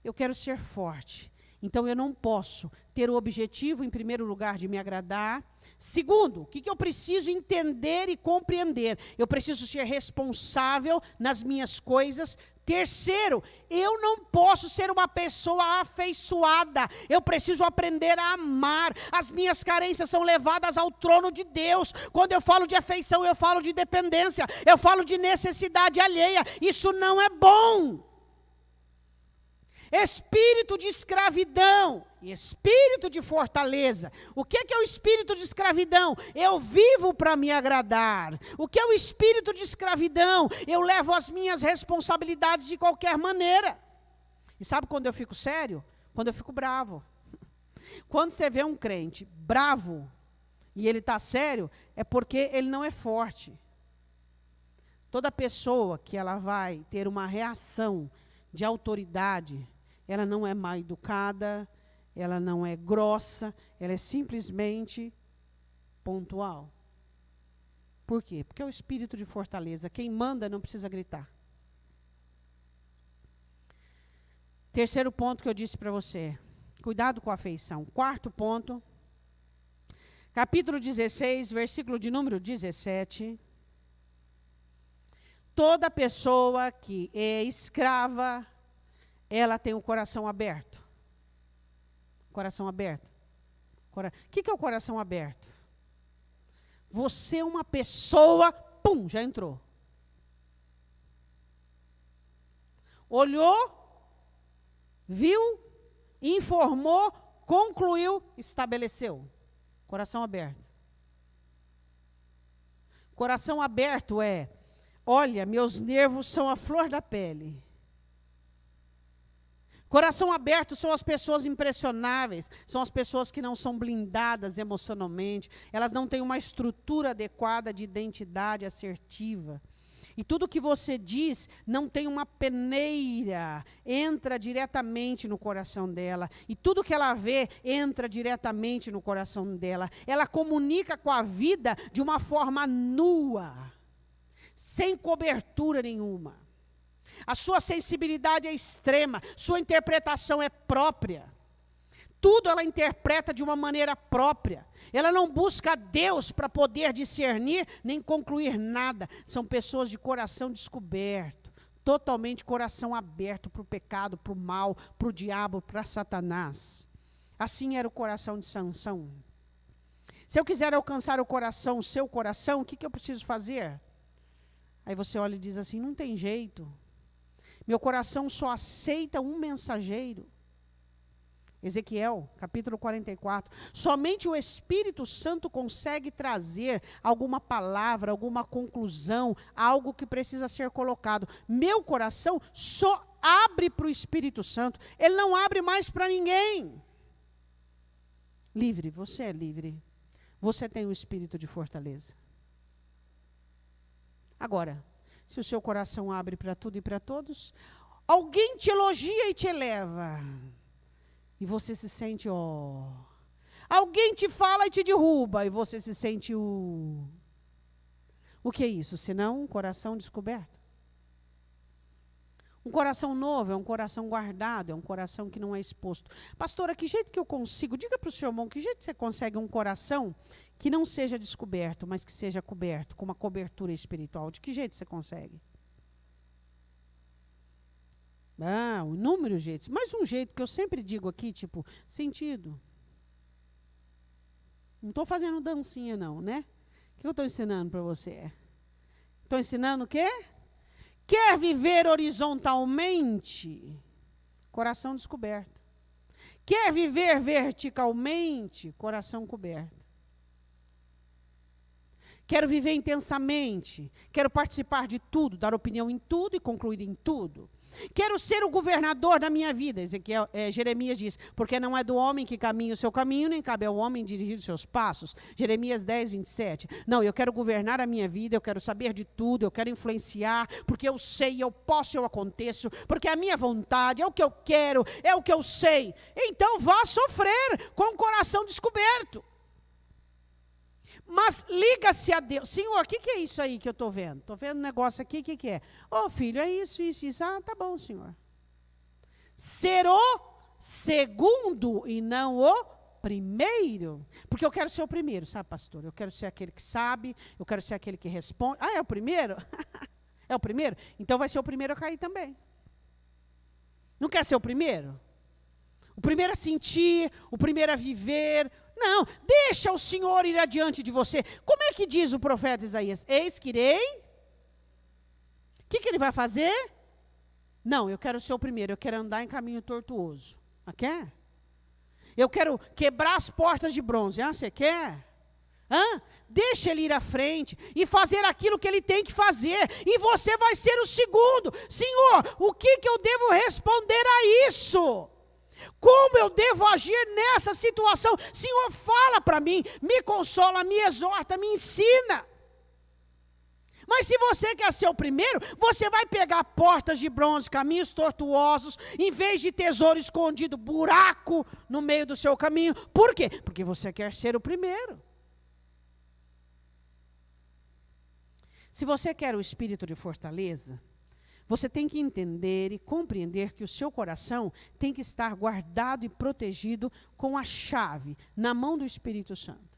Eu quero ser forte. Então eu não posso ter o objetivo, em primeiro lugar, de me agradar. Segundo, o que eu preciso entender e compreender? Eu preciso ser responsável nas minhas coisas. Terceiro, eu não posso ser uma pessoa afeiçoada. Eu preciso aprender a amar. As minhas carências são levadas ao trono de Deus. Quando eu falo de afeição, eu falo de dependência. Eu falo de necessidade alheia. Isso não é bom. Espírito de escravidão e espírito de fortaleza. O que é o espírito de escravidão? Eu vivo para me agradar. O que é o espírito de escravidão? Eu levo as minhas responsabilidades de qualquer maneira. E sabe quando eu fico sério? Quando eu fico bravo. Quando você vê um crente bravo e ele está sério, é porque ele não é forte. Toda pessoa que ela vai ter uma reação de autoridade, ela não é mal educada, ela não é grossa, ela é simplesmente pontual. Por quê? Porque é o espírito de fortaleza. Quem manda não precisa gritar. Terceiro ponto que eu disse para você, cuidado com a afeição. Quarto ponto, capítulo 16, versículo de número 17. Toda pessoa que é escrava, ela tem o coração aberto. Coração aberto. O que é o coração aberto? Você é uma pessoa, pum, já entrou. Olhou, viu, informou, concluiu, estabeleceu. Coração aberto. Coração aberto é, olha, meus nervos são a flor da pele. Coração aberto são as pessoas impressionáveis, são as pessoas que não são blindadas emocionalmente, elas não têm uma estrutura adequada de identidade assertiva. E tudo que você diz não tem uma peneira, entra diretamente no coração dela. E tudo que ela vê entra diretamente no coração dela. Ela comunica com a vida de uma forma nua, sem cobertura nenhuma. A sua sensibilidade é extrema, sua interpretação é própria. Tudo ela interpreta de uma maneira própria. Ela não busca Deus para poder discernir, nem concluir nada. São pessoas de coração descoberto, totalmente coração aberto para o pecado, para o mal, para o diabo, para Satanás. Assim era o coração de Sansão. Se eu quiser alcançar o seu coração, o que eu preciso fazer? Aí você olha e diz assim, não tem jeito. Meu coração só aceita um mensageiro. Ezequiel, capítulo 44. Somente o Espírito Santo consegue trazer alguma palavra, alguma conclusão, algo que precisa ser colocado. Meu coração só abre para o Espírito Santo. Ele não abre mais para ninguém. Livre, você é livre. Você tem o espírito de fortaleza. Agora, se o seu coração abre para tudo e para todos, alguém te elogia e te eleva. E você se sente, ó. Alguém te fala e te derruba, e você se sente, O que é isso? Senão um coração descoberto. Um coração novo é um coração guardado, é um coração que não é exposto. Pastora, que jeito que eu consigo? Diga para o seu irmão, que jeito você consegue um coração que não seja descoberto, mas que seja coberto, com uma cobertura espiritual? De que jeito você consegue? Inúmeros jeitos. Mas um jeito que eu sempre digo aqui, tipo, sentido. Não estou fazendo dancinha não, né? O que eu estou ensinando para você? Estou ensinando o quê? Quer viver horizontalmente? Coração descoberto. Quer viver verticalmente? Coração coberto. Quero viver intensamente. Quero participar de tudo, dar opinião em tudo e concluir em tudo. Quero ser o governador da minha vida. Jeremias diz, porque não é do homem que caminha o seu caminho, nem cabe ao homem dirigir os seus passos. Jeremias 10, 27. Não, eu quero governar a minha vida, eu quero saber de tudo, eu quero influenciar, porque eu sei, eu posso, eu aconteço, porque é a minha vontade, é o que eu quero, é o que eu sei. Então vá sofrer com o coração descoberto. Mas liga-se a Deus. Senhor, o que é isso aí que eu estou vendo? Estou vendo um negócio aqui, o que é? Filho, é isso, isso, isso. Tá bom, Senhor. Ser o segundo e não o primeiro. Porque eu quero ser o primeiro, sabe, pastor? Eu quero ser aquele que sabe, eu quero ser aquele que responde. É o primeiro? É o primeiro? Então vai ser o primeiro a cair também. Não quer ser o primeiro? O primeiro a sentir, o primeiro a viver. Não, deixa o Senhor ir adiante de você. Como é que diz o profeta Isaías? Eis que irei. O que ele vai fazer? Não, eu quero ser o primeiro, eu quero andar em caminho tortuoso. Quer? Eu quero quebrar as portas de bronze. Você quer? Deixa ele ir à frente e fazer aquilo que ele tem que fazer. E você vai ser o segundo. Senhor, o que eu devo responder a isso? Como eu devo agir nessa situação? Senhor, fala para mim, me consola, me exorta, me ensina. Mas se você quer ser o primeiro, você vai pegar portas de bronze, caminhos tortuosos, em vez de tesouro escondido, buraco no meio do seu caminho. Por quê? Porque você quer ser o primeiro. Se você quer o espírito de fortaleza, você tem que entender e compreender que o seu coração tem que estar guardado e protegido com a chave na mão do Espírito Santo.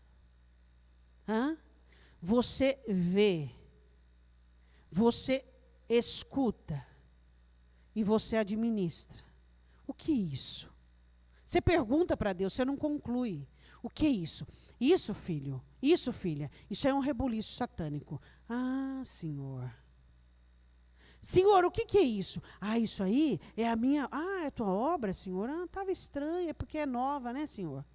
Você vê, você escuta e você administra. O que é isso? Você pergunta para Deus, você não conclui. O que é isso? Isso, filho, isso, filha, isso é um rebuliço satânico. Senhor. Senhor, o que é isso? Isso aí é a minha... é a tua obra, Senhor? Estava estranha, porque é nova, né, Senhor?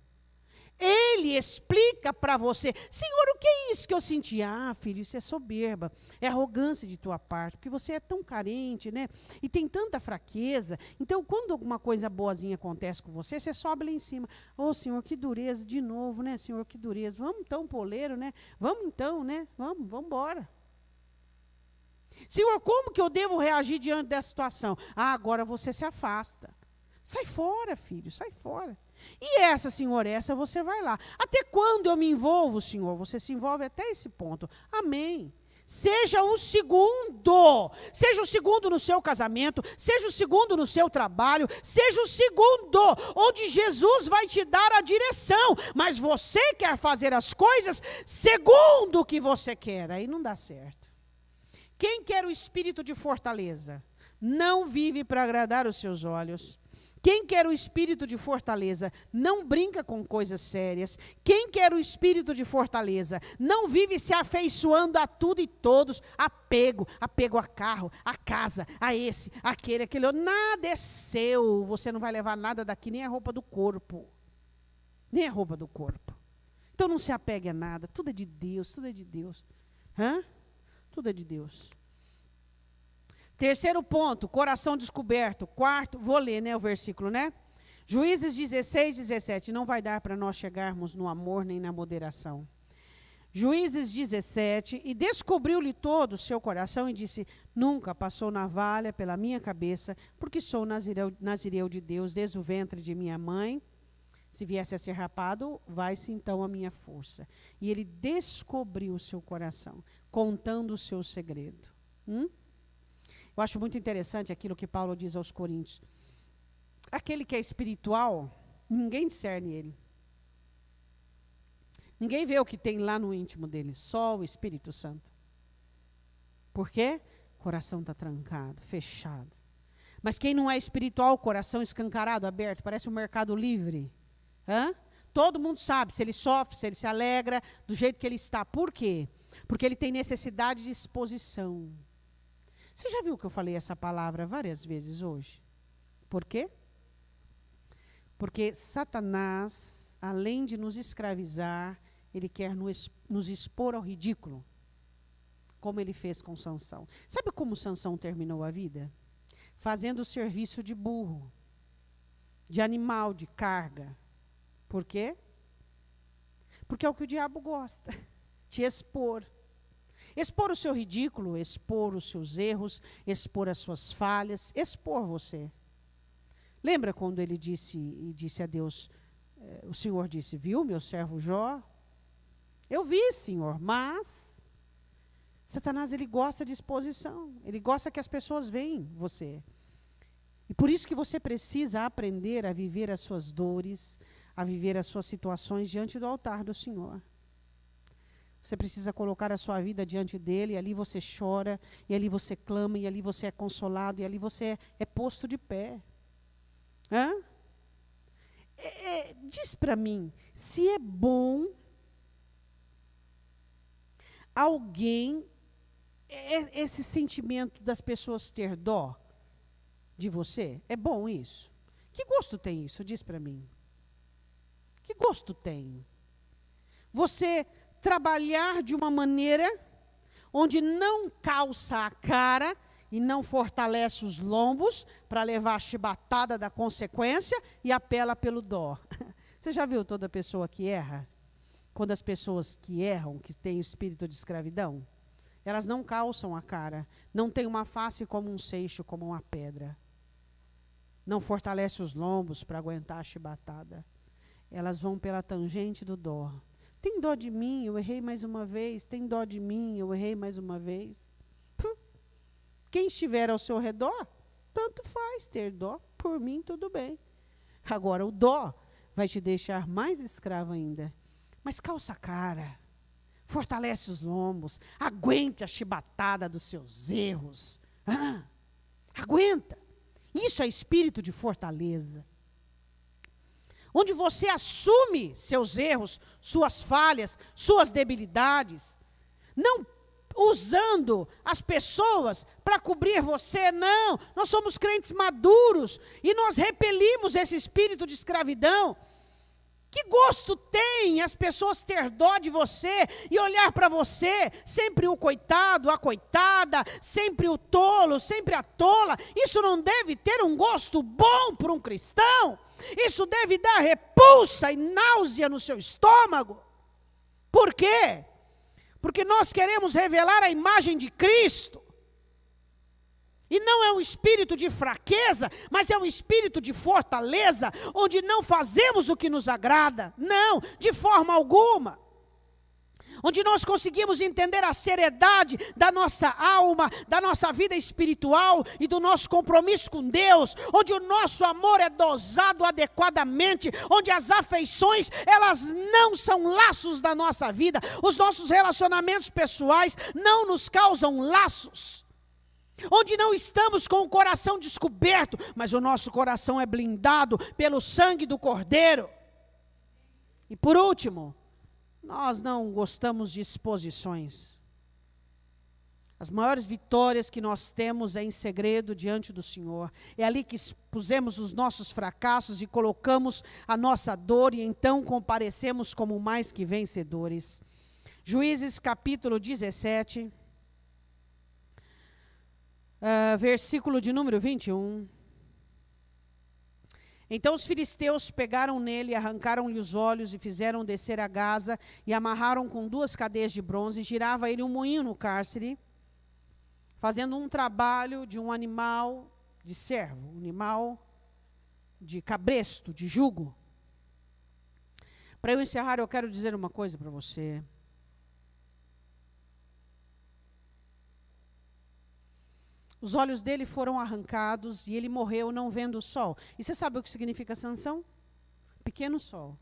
Ele explica para você, Senhor, o que é isso que eu senti? Filho, isso é soberba, é arrogância de tua parte, porque você é tão carente, né? E tem tanta fraqueza. Então, quando alguma coisa boazinha acontece com você, você sobe lá em cima. Senhor, que dureza, de novo, né, Senhor, que dureza. Vamos então, poleiro, né? Vamos então, né? Vamos embora. Senhor, como que eu devo reagir diante dessa situação? Agora você se afasta. Sai fora, filho, sai fora. E essa, Senhor, essa você vai lá. Até quando eu me envolvo, Senhor? Você se envolve até esse ponto. Amém. Seja o segundo. Seja o segundo no seu casamento. Seja o segundo no seu trabalho. Seja o segundo, onde Jesus vai te dar a direção. Mas você quer fazer as coisas segundo o que você quer. Aí não dá certo. Quem quer o espírito de fortaleza não vive para agradar os seus olhos. Quem quer o espírito de fortaleza não brinca com coisas sérias. Quem quer o espírito de fortaleza não vive se afeiçoando a tudo e todos. Apego a carro, a casa, a esse, aquele, aquele outro. Nada é seu. Você não vai levar nada daqui, nem a roupa do corpo. Nem a roupa do corpo. Então não se apegue a nada. Tudo é de Deus, tudo é de Deus. Tudo é de Deus. Terceiro ponto, coração descoberto. Quarto, vou ler, o versículo, Juízes 16, 17. Não vai dar para nós chegarmos no amor nem na moderação. Juízes 17, e descobriu-lhe todo o seu coração e disse, nunca passou navalha pela minha cabeça, porque sou nazireu de Deus desde o ventre de minha mãe. Se viesse a ser rapado, vai-se então a minha força. E ele descobriu o seu coração, contando o seu segredo. Eu acho muito interessante aquilo que Paulo diz aos Coríntios. Aquele que é espiritual, ninguém discerne ele. Ninguém vê o que tem lá no íntimo dele, só o Espírito Santo. Por quê? O coração está trancado, fechado. Mas quem não é espiritual, o coração escancarado, aberto, parece um mercado livre. Todo mundo sabe se ele sofre, se ele se alegra, do jeito que ele está. Por quê? Porque ele tem necessidade de exposição. Você já viu que eu falei essa palavra várias vezes hoje? Por quê? Porque Satanás, além de nos escravizar, ele quer nos expor ao ridículo, como ele fez com Sansão. Sabe como Sansão terminou a vida? Fazendo o serviço de burro, de animal, de carga. Por quê? Porque é o que o diabo gosta, te expor. Expor o seu ridículo, expor os seus erros, expor as suas falhas, expor você. Lembra quando ele disse a Deus, o Senhor disse, viu meu servo Jó? Eu vi, Senhor, mas Satanás, ele gosta de exposição, ele gosta que as pessoas veem você. E por isso que você precisa aprender a viver as suas dores, a viver as suas situações diante do altar do Senhor. Você precisa colocar a sua vida diante dele, e ali você chora, e ali você clama, e ali você é consolado, e ali você é posto de pé. Diz para mim, se é bom alguém, esse sentimento das pessoas ter dó de você, é bom isso? Que gosto tem isso? Diz para mim. Que gosto tem? Você trabalhar de uma maneira onde não calça a cara e não fortalece os lombos para levar a chibatada da consequência e apela pelo dó. Você já viu toda pessoa que erra? Quando as pessoas que erram, que têm o espírito de escravidão, elas não calçam a cara, não têm uma face como um seixo, como uma pedra. Não fortalece os lombos para aguentar a chibatada. Elas vão pela tangente do dó. Tem dó de mim, eu errei mais uma vez. Tem dó de mim, eu errei mais uma vez. Quem estiver ao seu redor, tanto faz ter dó. Por mim, tudo bem. Agora, o dó vai te deixar mais escravo ainda. Mas calça a cara, fortalece os lombos, aguente a chibatada dos seus erros. Aguenta. Isso é espírito de fortaleza. Onde você assume seus erros, suas falhas, suas debilidades, não usando as pessoas para cobrir você, não. Nós somos crentes maduros e nós repelimos esse espírito de escravidão. Que gosto tem as pessoas ter dó de você e olhar para você, sempre o coitado, a coitada, sempre o tolo, sempre a tola. Isso não deve ter um gosto bom para um cristão. Isso deve dar repulsa e náusea no seu estômago. Por quê? Porque nós queremos revelar a imagem de Cristo. E não é um espírito de fraqueza, mas é um espírito de fortaleza, onde não fazemos o que nos agrada. Não, de forma alguma. Onde nós conseguimos entender a seriedade da nossa alma, da nossa vida espiritual e do nosso compromisso com Deus. Onde o nosso amor é dosado adequadamente. Onde as afeições, elas não são laços da nossa vida. Os nossos relacionamentos pessoais não nos causam laços. Onde não estamos com o coração descoberto, mas o nosso coração é blindado pelo sangue do Cordeiro. E por último, nós não gostamos de exposições. As maiores vitórias que nós temos é em segredo diante do Senhor. É ali que expusemos os nossos fracassos e colocamos a nossa dor e então comparecemos como mais que vencedores. Juízes capítulo 17. Versículo de número 21. Então os filisteus pegaram nele, arrancaram-lhe os olhos e fizeram descer a Gaza e amarraram com 2 cadeias de bronze, e girava ele um moinho no cárcere, fazendo um trabalho de um animal de servo, um animal de cabresto, de jugo. Para eu encerrar, eu quero dizer uma coisa para você. Os olhos dele foram arrancados e ele morreu não vendo o sol. E você sabe o que significa Sansão? Pequeno sol.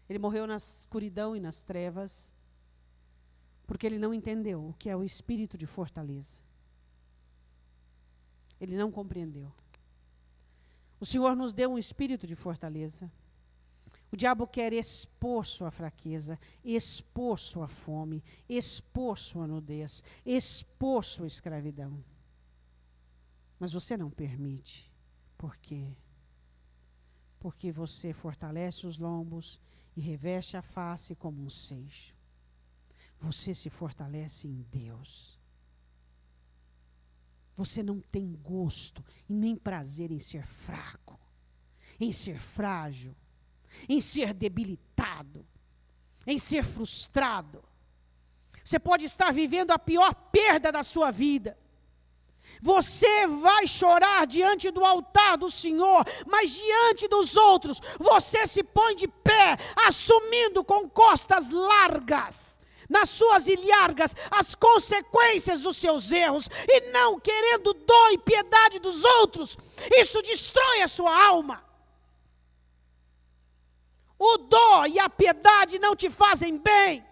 Ele morreu na escuridão e nas trevas, porque ele não entendeu o que é o espírito de fortaleza. Ele não compreendeu. O Senhor nos deu um espírito de fortaleza. O diabo quer expor sua fraqueza, expor sua fome, expor sua nudez, expor sua escravidão. Mas você não permite. Por quê? Porque você fortalece os lombos e reveste a face como um seixo. Você se fortalece em Deus. Você não tem gosto e nem prazer em ser fraco, em ser frágil, em ser debilitado, em ser frustrado. Você pode estar vivendo a pior perda da sua vida. Você vai chorar diante do altar do Senhor, mas diante dos outros, você se põe de pé, assumindo com costas largas, nas suas ilhargas, as consequências dos seus erros, e não querendo dó e piedade dos outros. Isso destrói a sua alma. O dó e a piedade não te fazem bem.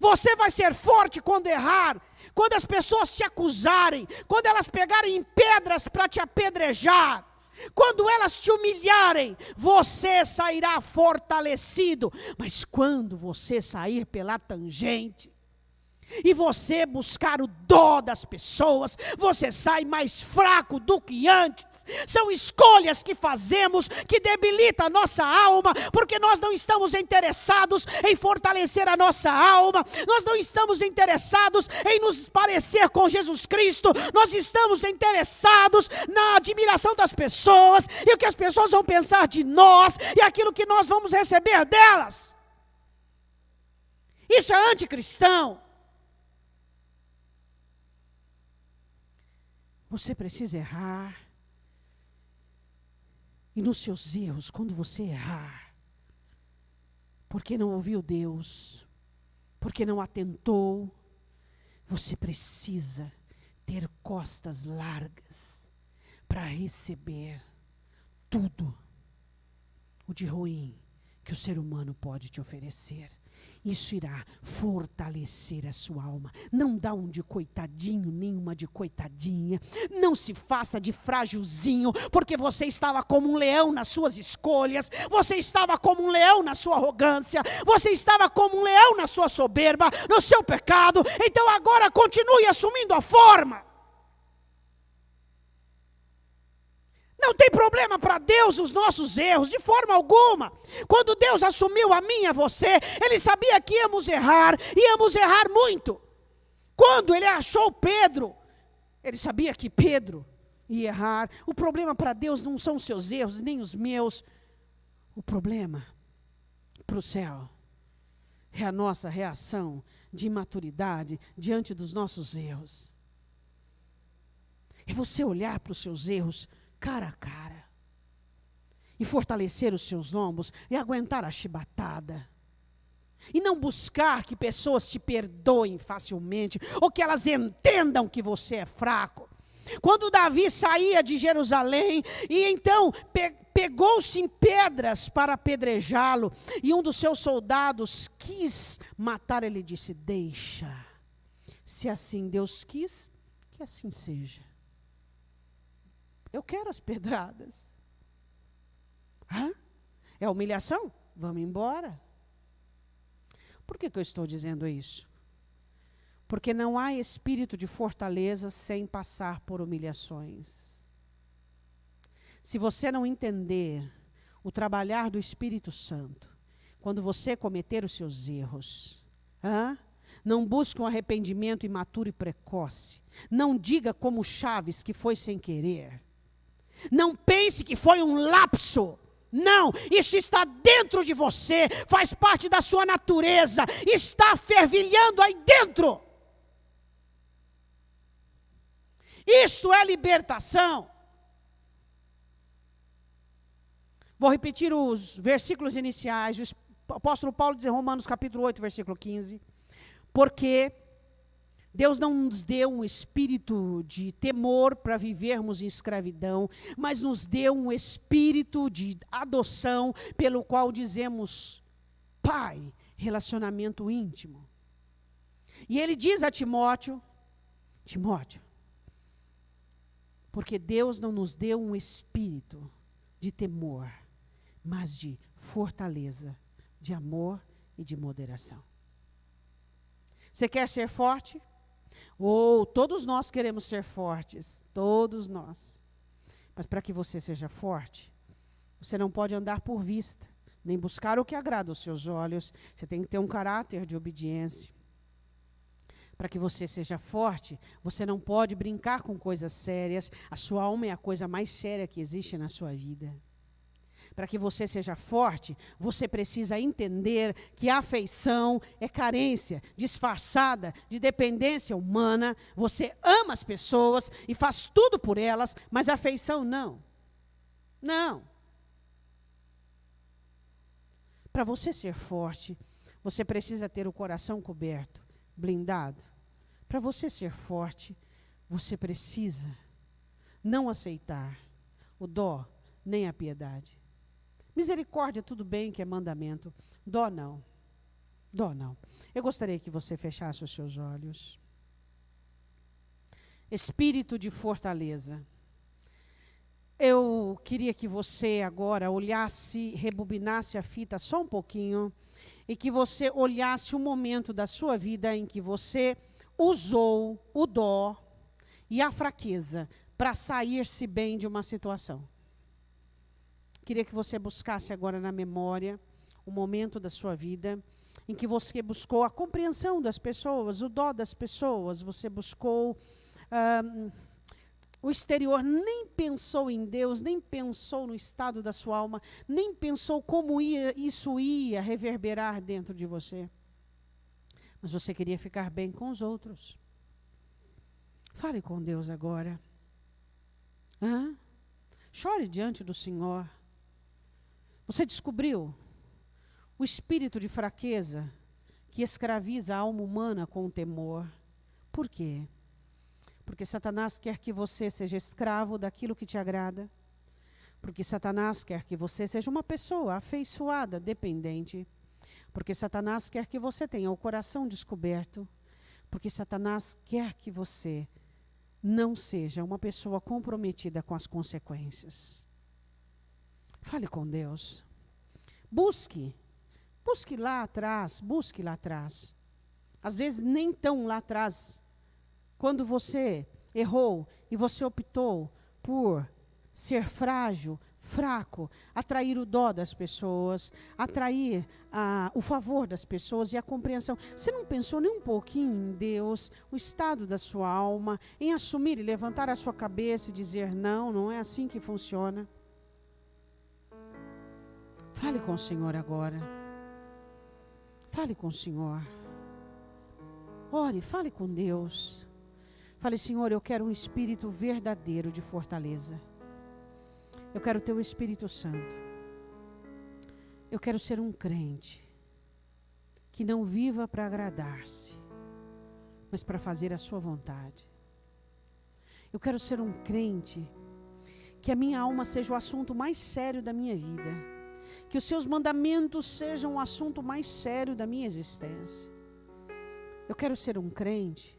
Você vai ser forte quando errar, quando as pessoas te acusarem, quando elas pegarem pedras para te apedrejar, quando elas te humilharem, você sairá fortalecido. Mas quando você sair pela tangente, e você buscar o dó das pessoas, você sai mais fraco do que antes. São escolhas que fazemos que debilitam a nossa alma, porque nós não estamos interessados em fortalecer a nossa alma, nós não estamos interessados em nos parecer com Jesus Cristo, nós estamos interessados na admiração das pessoas, e o que as pessoas vão pensar de nós, e aquilo que nós vamos receber delas. Isso é anticristão. Você precisa errar. E nos seus erros, quando você errar, porque não ouviu Deus, porque não atentou, você precisa ter costas largas para receber tudo o de ruim que o ser humano pode te oferecer. Isso irá fortalecer a sua alma. Não dá um de coitadinho, nem uma de coitadinha. Não se faça de frágilzinho, porque você estava como um leão nas suas escolhas, você estava como um leão na sua arrogância, você estava como um leão na sua soberba, no seu pecado. Então agora continue assumindo a forma. Não tem problema para Deus os nossos erros, de forma alguma. Quando Deus assumiu a mim e a você, Ele sabia que íamos errar muito. Quando Ele achou Pedro, Ele sabia que Pedro ia errar. O problema para Deus não são os seus erros, nem os meus. O problema para o céu é a nossa reação de imaturidade diante dos nossos erros. É você olhar para os seus erros cara a cara, e fortalecer os seus lombos, e aguentar a chibatada, e não buscar que pessoas te perdoem facilmente, ou que elas entendam que você é fraco. Quando Davi saía de Jerusalém, e então pegou-se em pedras para apedrejá-lo, e um dos seus soldados quis matar, ele disse: deixa, se assim Deus quis, que assim seja. Eu quero as pedradas. É humilhação? Vamos embora. Por que eu estou dizendo isso? Porque não há espírito de fortaleza sem passar por humilhações. Se você não entender o trabalhar do Espírito Santo, quando você cometer os seus erros, não busque um arrependimento imaturo e precoce. Não diga como Chaves que foi sem querer. Não pense que foi um lapso. Não, isso está dentro de você, faz parte da sua natureza, está fervilhando aí dentro. Isto é libertação. Vou repetir os versículos iniciais. O apóstolo Paulo diz em Romanos capítulo 8, versículo 15. Porque Deus não nos deu um espírito de temor para vivermos em escravidão, mas nos deu um espírito de adoção, pelo qual dizemos, Pai, relacionamento íntimo. E ele diz a Timóteo, porque Deus não nos deu um espírito de temor, mas de fortaleza, de amor e de moderação. Você quer ser forte? Todos nós queremos ser fortes, todos nós. Mas para que você seja forte, você não pode andar por vista, nem buscar o que agrada aos seus olhos. Você tem que ter um caráter de obediência. Para que você seja forte, você não pode brincar com coisas sérias. A sua alma é a coisa mais séria que existe na sua vida. Para que você seja forte, você precisa entender que a afeição é carência disfarçada de dependência humana. Você ama as pessoas e faz tudo por elas, mas a afeição não. Não. Para você ser forte, você precisa ter o coração coberto, blindado. Para você ser forte, você precisa não aceitar o dó nem a piedade. Misericórdia, tudo bem que é mandamento. Dó não. Dó não. Eu gostaria que você fechasse os seus olhos. Espírito de fortaleza. Eu queria que você agora olhasse, rebobinasse a fita só um pouquinho e que você olhasse o momento da sua vida em que você usou o dó e a fraqueza para sair-se bem de uma situação. Queria que você buscasse agora na memória o momento da sua vida em que você buscou a compreensão das pessoas, o dó das pessoas, você buscou o exterior, nem pensou em Deus, nem pensou no estado da sua alma, nem pensou como isso ia reverberar dentro de você. Mas você queria ficar bem com os outros. Fale com Deus agora. Chore diante do Senhor. Você descobriu o espírito de fraqueza que escraviza a alma humana com o temor. Por quê? Porque Satanás quer que você seja escravo daquilo que te agrada. Porque Satanás quer que você seja uma pessoa afeiçoada, dependente. Porque Satanás quer que você tenha o coração descoberto. Porque Satanás quer que você não seja uma pessoa comprometida com as consequências. Fale com Deus. Busque lá atrás, busque lá atrás. Às vezes nem tão lá atrás. Quando você errou e você optou por ser frágil, fraco, atrair o dó das pessoas, atrair o favor das pessoas e a compreensão. Você não pensou nem um pouquinho em Deus, o estado da sua alma, em assumir e levantar a sua cabeça e dizer, não é assim que funciona. Fale com o Senhor agora. Fale com o Senhor. Ore, fale com Deus. Fale, Senhor, eu quero um espírito verdadeiro de fortaleza. Eu quero o teu Espírito Santo. Eu quero ser um crente que não viva para agradar-se, mas para fazer a sua vontade. Eu quero ser um crente que a minha alma seja o assunto mais sério da minha vida. Que os seus mandamentos sejam o assunto mais sério da minha existência. Eu quero ser um crente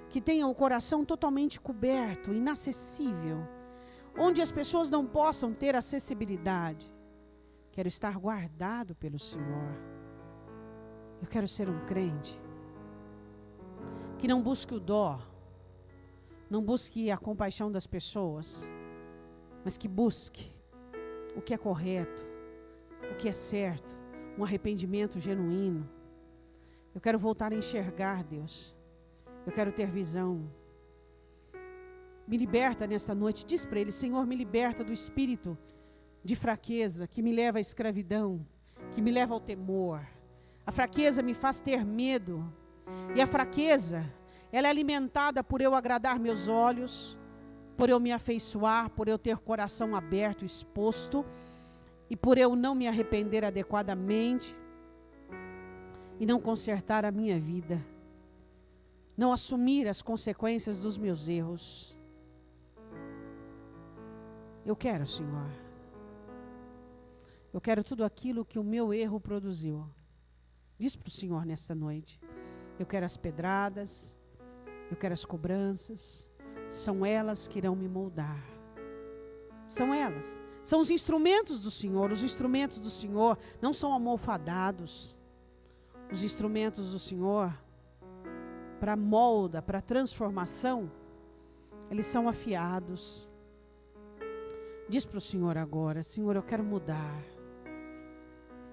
que tenha o coração totalmente coberto, inacessível, onde as pessoas não possam ter acessibilidade. Quero estar guardado pelo Senhor. Eu quero ser um crente que não busque o dó, não busque a compaixão das pessoas, mas que busque o que é correto, o que é certo, um arrependimento genuíno. Eu quero voltar a enxergar, Deus. Eu quero ter visão. me liberta nesta noite. Diz para Ele: Senhor, me liberta do espírito de fraqueza que me leva à escravidão, que me leva ao temor. A fraqueza me faz ter medo. E a fraqueza, ela é alimentada por eu agradar meus olhos, por eu me afeiçoar, por eu ter coração aberto, exposto, e por eu não me arrepender adequadamente e não consertar a minha vida, não assumir as consequências dos meus erros. Eu quero, Senhor. Eu quero tudo aquilo que o meu erro produziu. Diz para o Senhor nesta noite: eu quero as pedradas, eu quero as cobranças, são elas que irão me moldar. São elas, são os instrumentos do Senhor. Os instrumentos do Senhor não são almofadados. Os instrumentos do Senhor, para molda, para transformação, eles são afiados. Diz para o Senhor agora: Senhor, eu quero mudar.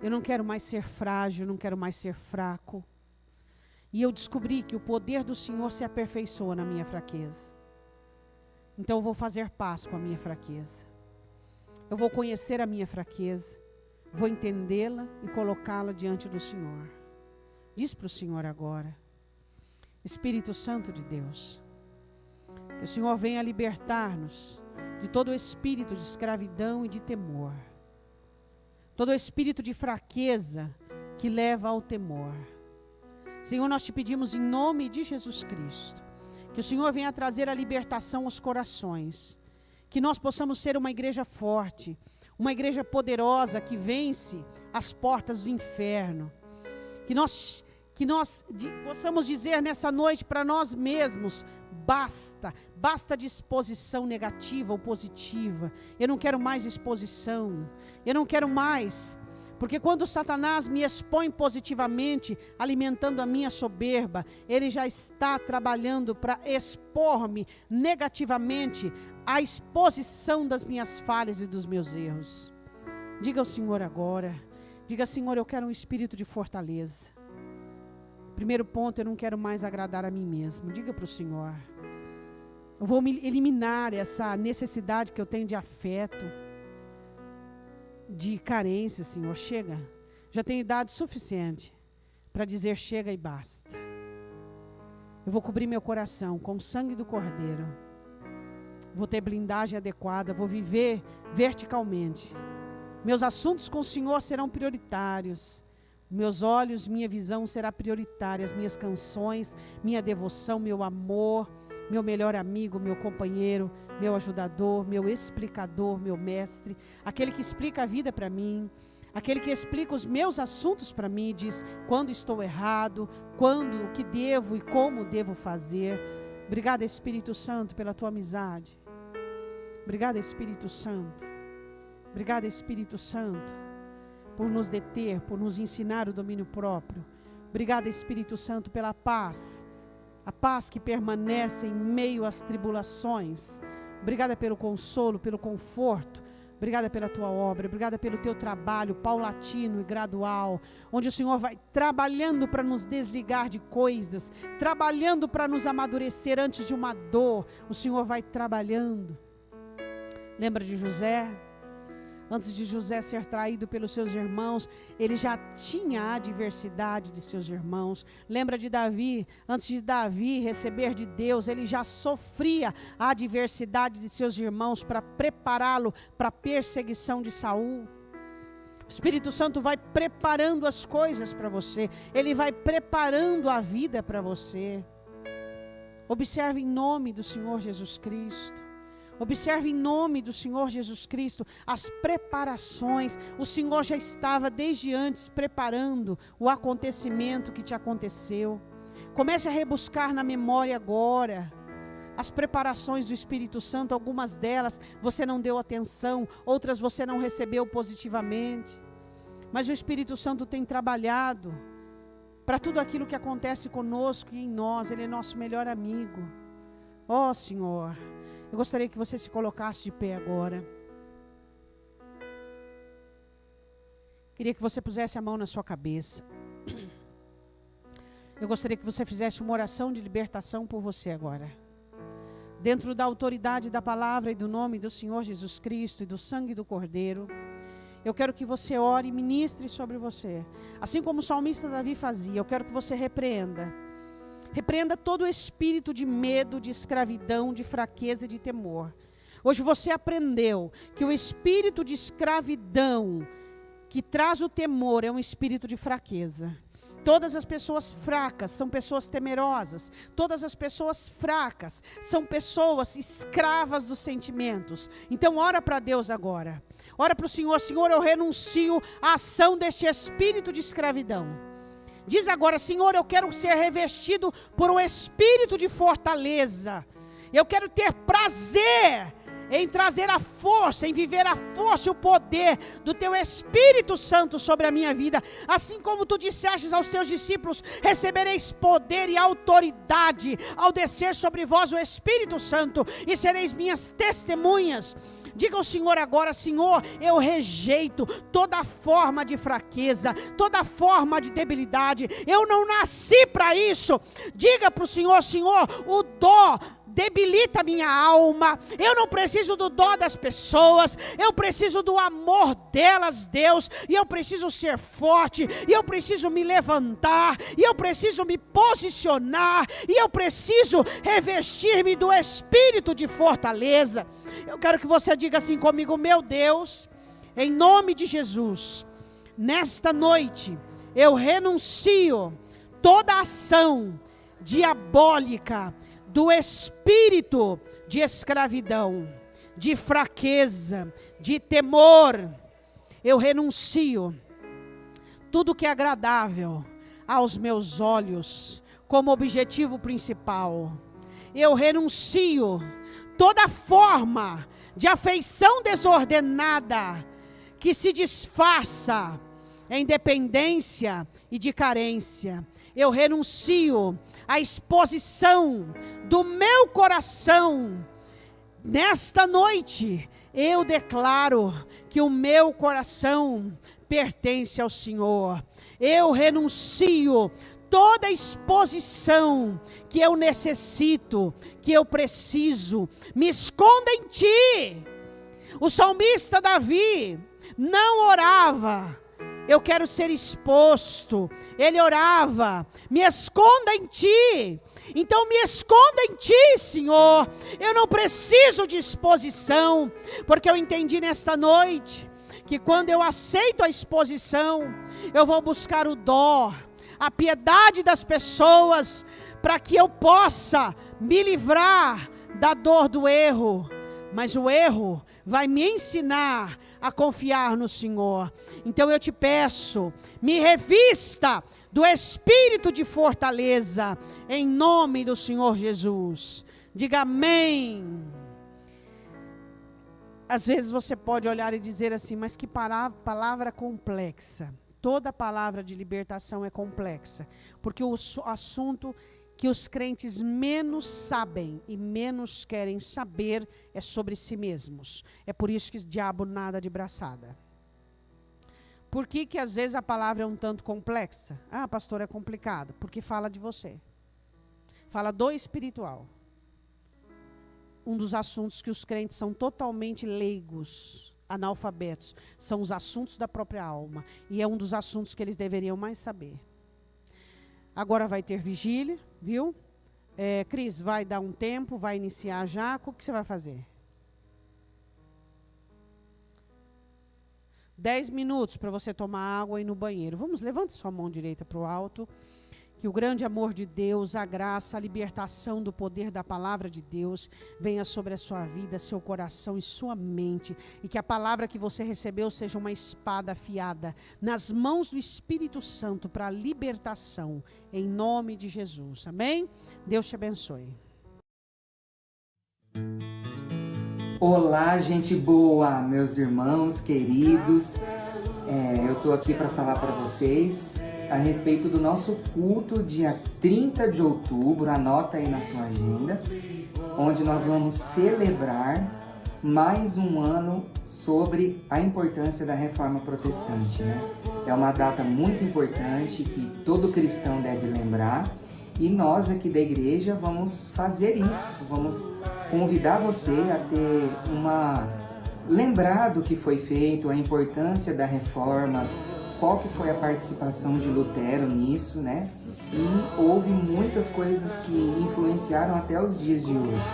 Eu não quero mais ser frágil, não quero mais ser fraco. E eu descobri que o poder do Senhor se aperfeiçoa na minha fraqueza. Então eu vou fazer paz com a minha fraqueza. Eu vou conhecer a minha fraqueza, vou entendê-la e colocá-la diante do Senhor. Diz para o Senhor agora: Espírito Santo de Deus, que o Senhor venha libertar-nos de todo o espírito de escravidão e de temor. Todo o espírito de fraqueza que leva ao temor. Senhor, nós te pedimos em nome de Jesus Cristo, que o Senhor venha trazer a libertação aos corações. Que nós possamos ser uma igreja forte, uma igreja poderosa que vence as portas do inferno. Que nós possamos dizer nessa noite para nós mesmos: basta de exposição negativa ou positiva. Eu não quero mais exposição, eu não quero mais, porque quando Satanás me expõe positivamente, alimentando a minha soberba, ele já está trabalhando para expor-me negativamente à exposição das minhas falhas e dos meus erros. Diga ao Senhor agora, diga: Senhor, eu quero um espírito de fortaleza. Primeiro ponto: eu não quero mais agradar a mim mesmo. Diga para o Senhor: eu vou me eliminar essa necessidade que eu tenho de afeto, de carência, Senhor. Chega, já tenho idade suficiente para dizer chega e basta. Eu vou cobrir meu coração com o sangue do Cordeiro. Vou ter blindagem adequada, vou viver verticalmente. Meus assuntos com o Senhor serão prioritários. Meus olhos, minha visão será prioritária. As minhas canções, minha devoção, meu amor, meu melhor amigo, meu companheiro, meu ajudador, meu explicador, meu mestre, aquele que explica a vida para mim, aquele que explica os meus assuntos para mim, diz quando estou errado, quando, o que devo e como devo fazer. Obrigada, Espírito Santo, pela tua amizade. Obrigada, Espírito Santo. Obrigada, Espírito Santo, por nos deter, por nos ensinar o domínio próprio. Obrigada, Espírito Santo, pela paz, a paz que permanece em meio às tribulações. Obrigada pelo consolo, pelo conforto. Obrigada pela tua obra, obrigada pelo teu trabalho paulatino e gradual, onde o Senhor vai trabalhando para nos desligar de coisas, trabalhando para nos amadurecer antes de uma dor. O Senhor vai trabalhando. Lembra de José? Antes de José ser traído pelos seus irmãos, ele já tinha a adversidade de seus irmãos. Lembra de Davi? Antes de Davi receber de Deus, ele já sofria a adversidade de seus irmãos para prepará-lo para a perseguição de Saul. O Espírito Santo vai preparando as coisas para você. Ele vai preparando a vida para você. Observe em nome do Senhor Jesus Cristo. Observe em nome do Senhor Jesus Cristo as preparações. O Senhor já estava desde antes preparando o acontecimento que te aconteceu. Comece a rebuscar na memória agora as preparações do Espírito Santo. Algumas delas você não deu atenção, outras você não recebeu positivamente. Mas o Espírito Santo tem trabalhado para tudo aquilo que acontece conosco e em nós. Ele é nosso melhor amigo. Ó Senhor, eu gostaria que você se colocasse de pé agora. Queria que você pusesse a mão na sua cabeça. Eu gostaria que você fizesse uma oração de libertação por você agora. dentro da autoridade da palavra e do nome do Senhor Jesus Cristo e do sangue do Cordeiro, eu quero que você ore e ministre sobre você. Assim como o salmista Davi fazia, eu quero que você repreenda. Repreenda todo o espírito de medo, de escravidão, de fraqueza e de temor. Hoje você aprendeu que o espírito de escravidão que traz o temor é um espírito de fraqueza. Todas as pessoas fracas são pessoas temerosas. Todas as pessoas fracas são pessoas escravas dos sentimentos. Então ora para Deus agora. Ora para o Senhor. Senhor, eu renuncio à ação deste espírito de escravidão. Diz agora: Senhor, eu quero ser revestido por um espírito de fortaleza. Eu quero ter prazer em trazer a força, em viver a força e o poder do Teu Espírito Santo sobre a minha vida. Assim como Tu dissestes aos Teus discípulos: recebereis poder e autoridade ao descer sobre vós o Espírito Santo, e sereis minhas testemunhas. Diga ao Senhor agora: Senhor, eu rejeito toda forma de fraqueza, toda forma de debilidade. Eu não nasci para isso. Diga para o Senhor: Senhor, o dó debilita a minha alma. Eu não preciso do dó das pessoas, eu preciso do amor delas, Deus. E eu preciso ser forte, e eu preciso me levantar, e eu preciso me posicionar, e eu preciso revestir-me do espírito de fortaleza. Eu quero que você diga assim comigo: meu Deus, em nome de Jesus, nesta noite eu renuncio toda ação diabólica do espírito de escravidão, de fraqueza, de temor. Eu renuncio tudo que é agradável aos meus olhos como objetivo principal. Eu renuncio toda forma de afeição desordenada que se disfarça em dependência e de carência. Eu renuncio à exposição do meu coração. Nesta noite, eu declaro que o meu coração pertence ao Senhor. Eu renuncio toda exposição que eu necessito, que eu preciso. Me esconda em Ti. O salmista Davi não orava: eu quero ser exposto. Ele orava: me esconda em Ti. Então me esconda em Ti, Senhor. Eu não preciso de exposição, porque eu entendi nesta noite que quando eu aceito a exposição, eu vou buscar o dó, a piedade das pessoas, para que eu possa me livrar da dor do erro. Mas o erro vai me ensinar a confiar no Senhor. Então eu te peço, me revista do espírito de fortaleza, em nome do Senhor Jesus. Diga amém. Às vezes você pode olhar e dizer assim: mas que palavra complexa. Toda palavra de libertação é complexa, porque o assunto que os crentes menos sabem e menos querem saber é sobre si mesmos. É por isso que o diabo nada de braçada. Por que às vezes a palavra é um tanto complexa? Ah, pastor, é complicado. Porque fala de você. Fala do espiritual. Um dos assuntos que os crentes são totalmente leigos, analfabetos, são os assuntos da própria alma. E é um dos assuntos que eles deveriam mais saber. Agora vai ter vigília, viu? Cris, vai dar um tempo, vai iniciar já. O que você vai fazer? 10 minutos para você tomar água e ir no banheiro. Vamos, levante sua mão direita para o alto. Que o grande amor de Deus, a graça, a libertação do poder da palavra de Deus venha sobre a sua vida, seu coração e sua mente. E que a palavra que você recebeu seja uma espada afiada nas mãos do Espírito Santo para a libertação. Em nome de Jesus. Amém? Deus te abençoe. Olá, gente boa, meus irmãos queridos. Eu estou aqui para falar para vocês a respeito do nosso culto dia 30 de outubro, anota aí na sua agenda, onde nós vamos celebrar mais um ano sobre a importância da Reforma Protestante, né? É uma data muito importante que todo cristão deve lembrar, e nós aqui da igreja vamos fazer isso, vamos convidar você a ter lembrar do que foi feito, a importância da reforma, qual que foi a participação de Lutero nisso, né? E houve muitas coisas que influenciaram até os dias de hoje.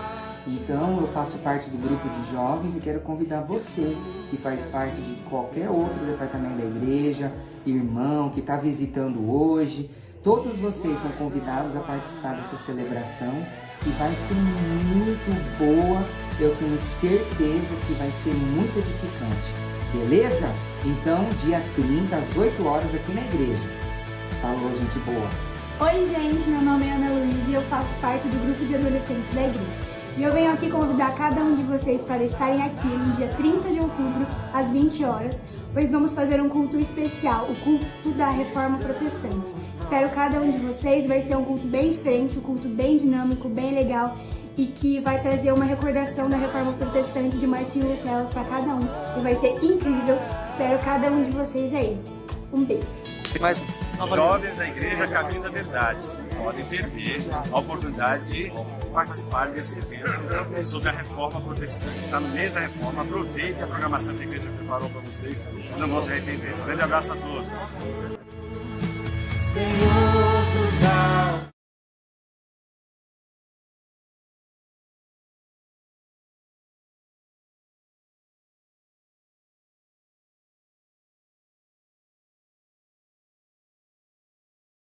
Então, eu faço parte do grupo de jovens e quero convidar você, que faz parte de qualquer outro departamento da igreja, irmão, que está visitando hoje. Todos vocês são convidados a participar dessa celebração, que vai ser muito boa. Eu tenho certeza que vai ser muito edificante. Beleza? Então, dia 30, às 8 horas, aqui na igreja. Falou, gente boa! Oi, gente, meu nome é Ana Luísa e eu faço parte do grupo de adolescentes da igreja. E eu venho aqui convidar cada um de vocês para estarem aqui no dia 30 de outubro, às 20 horas, pois vamos fazer um culto especial, o culto da Reforma Protestante. Espero cada um de vocês, vai ser um culto bem diferente, um culto bem dinâmico, bem legal, e que vai trazer uma recordação da Reforma Protestante de Martinho Lutero para cada um. E vai ser incrível, espero cada um de vocês aí. Um beijo. Mas jovens da Igreja Caminho da Verdade podem perder a oportunidade de participar desse evento sobre a Reforma Protestante. Está no mês da Reforma, aproveite a programação que a Igreja preparou para vocês e não vão se arrepender. Um grande abraço a todos. Senhor.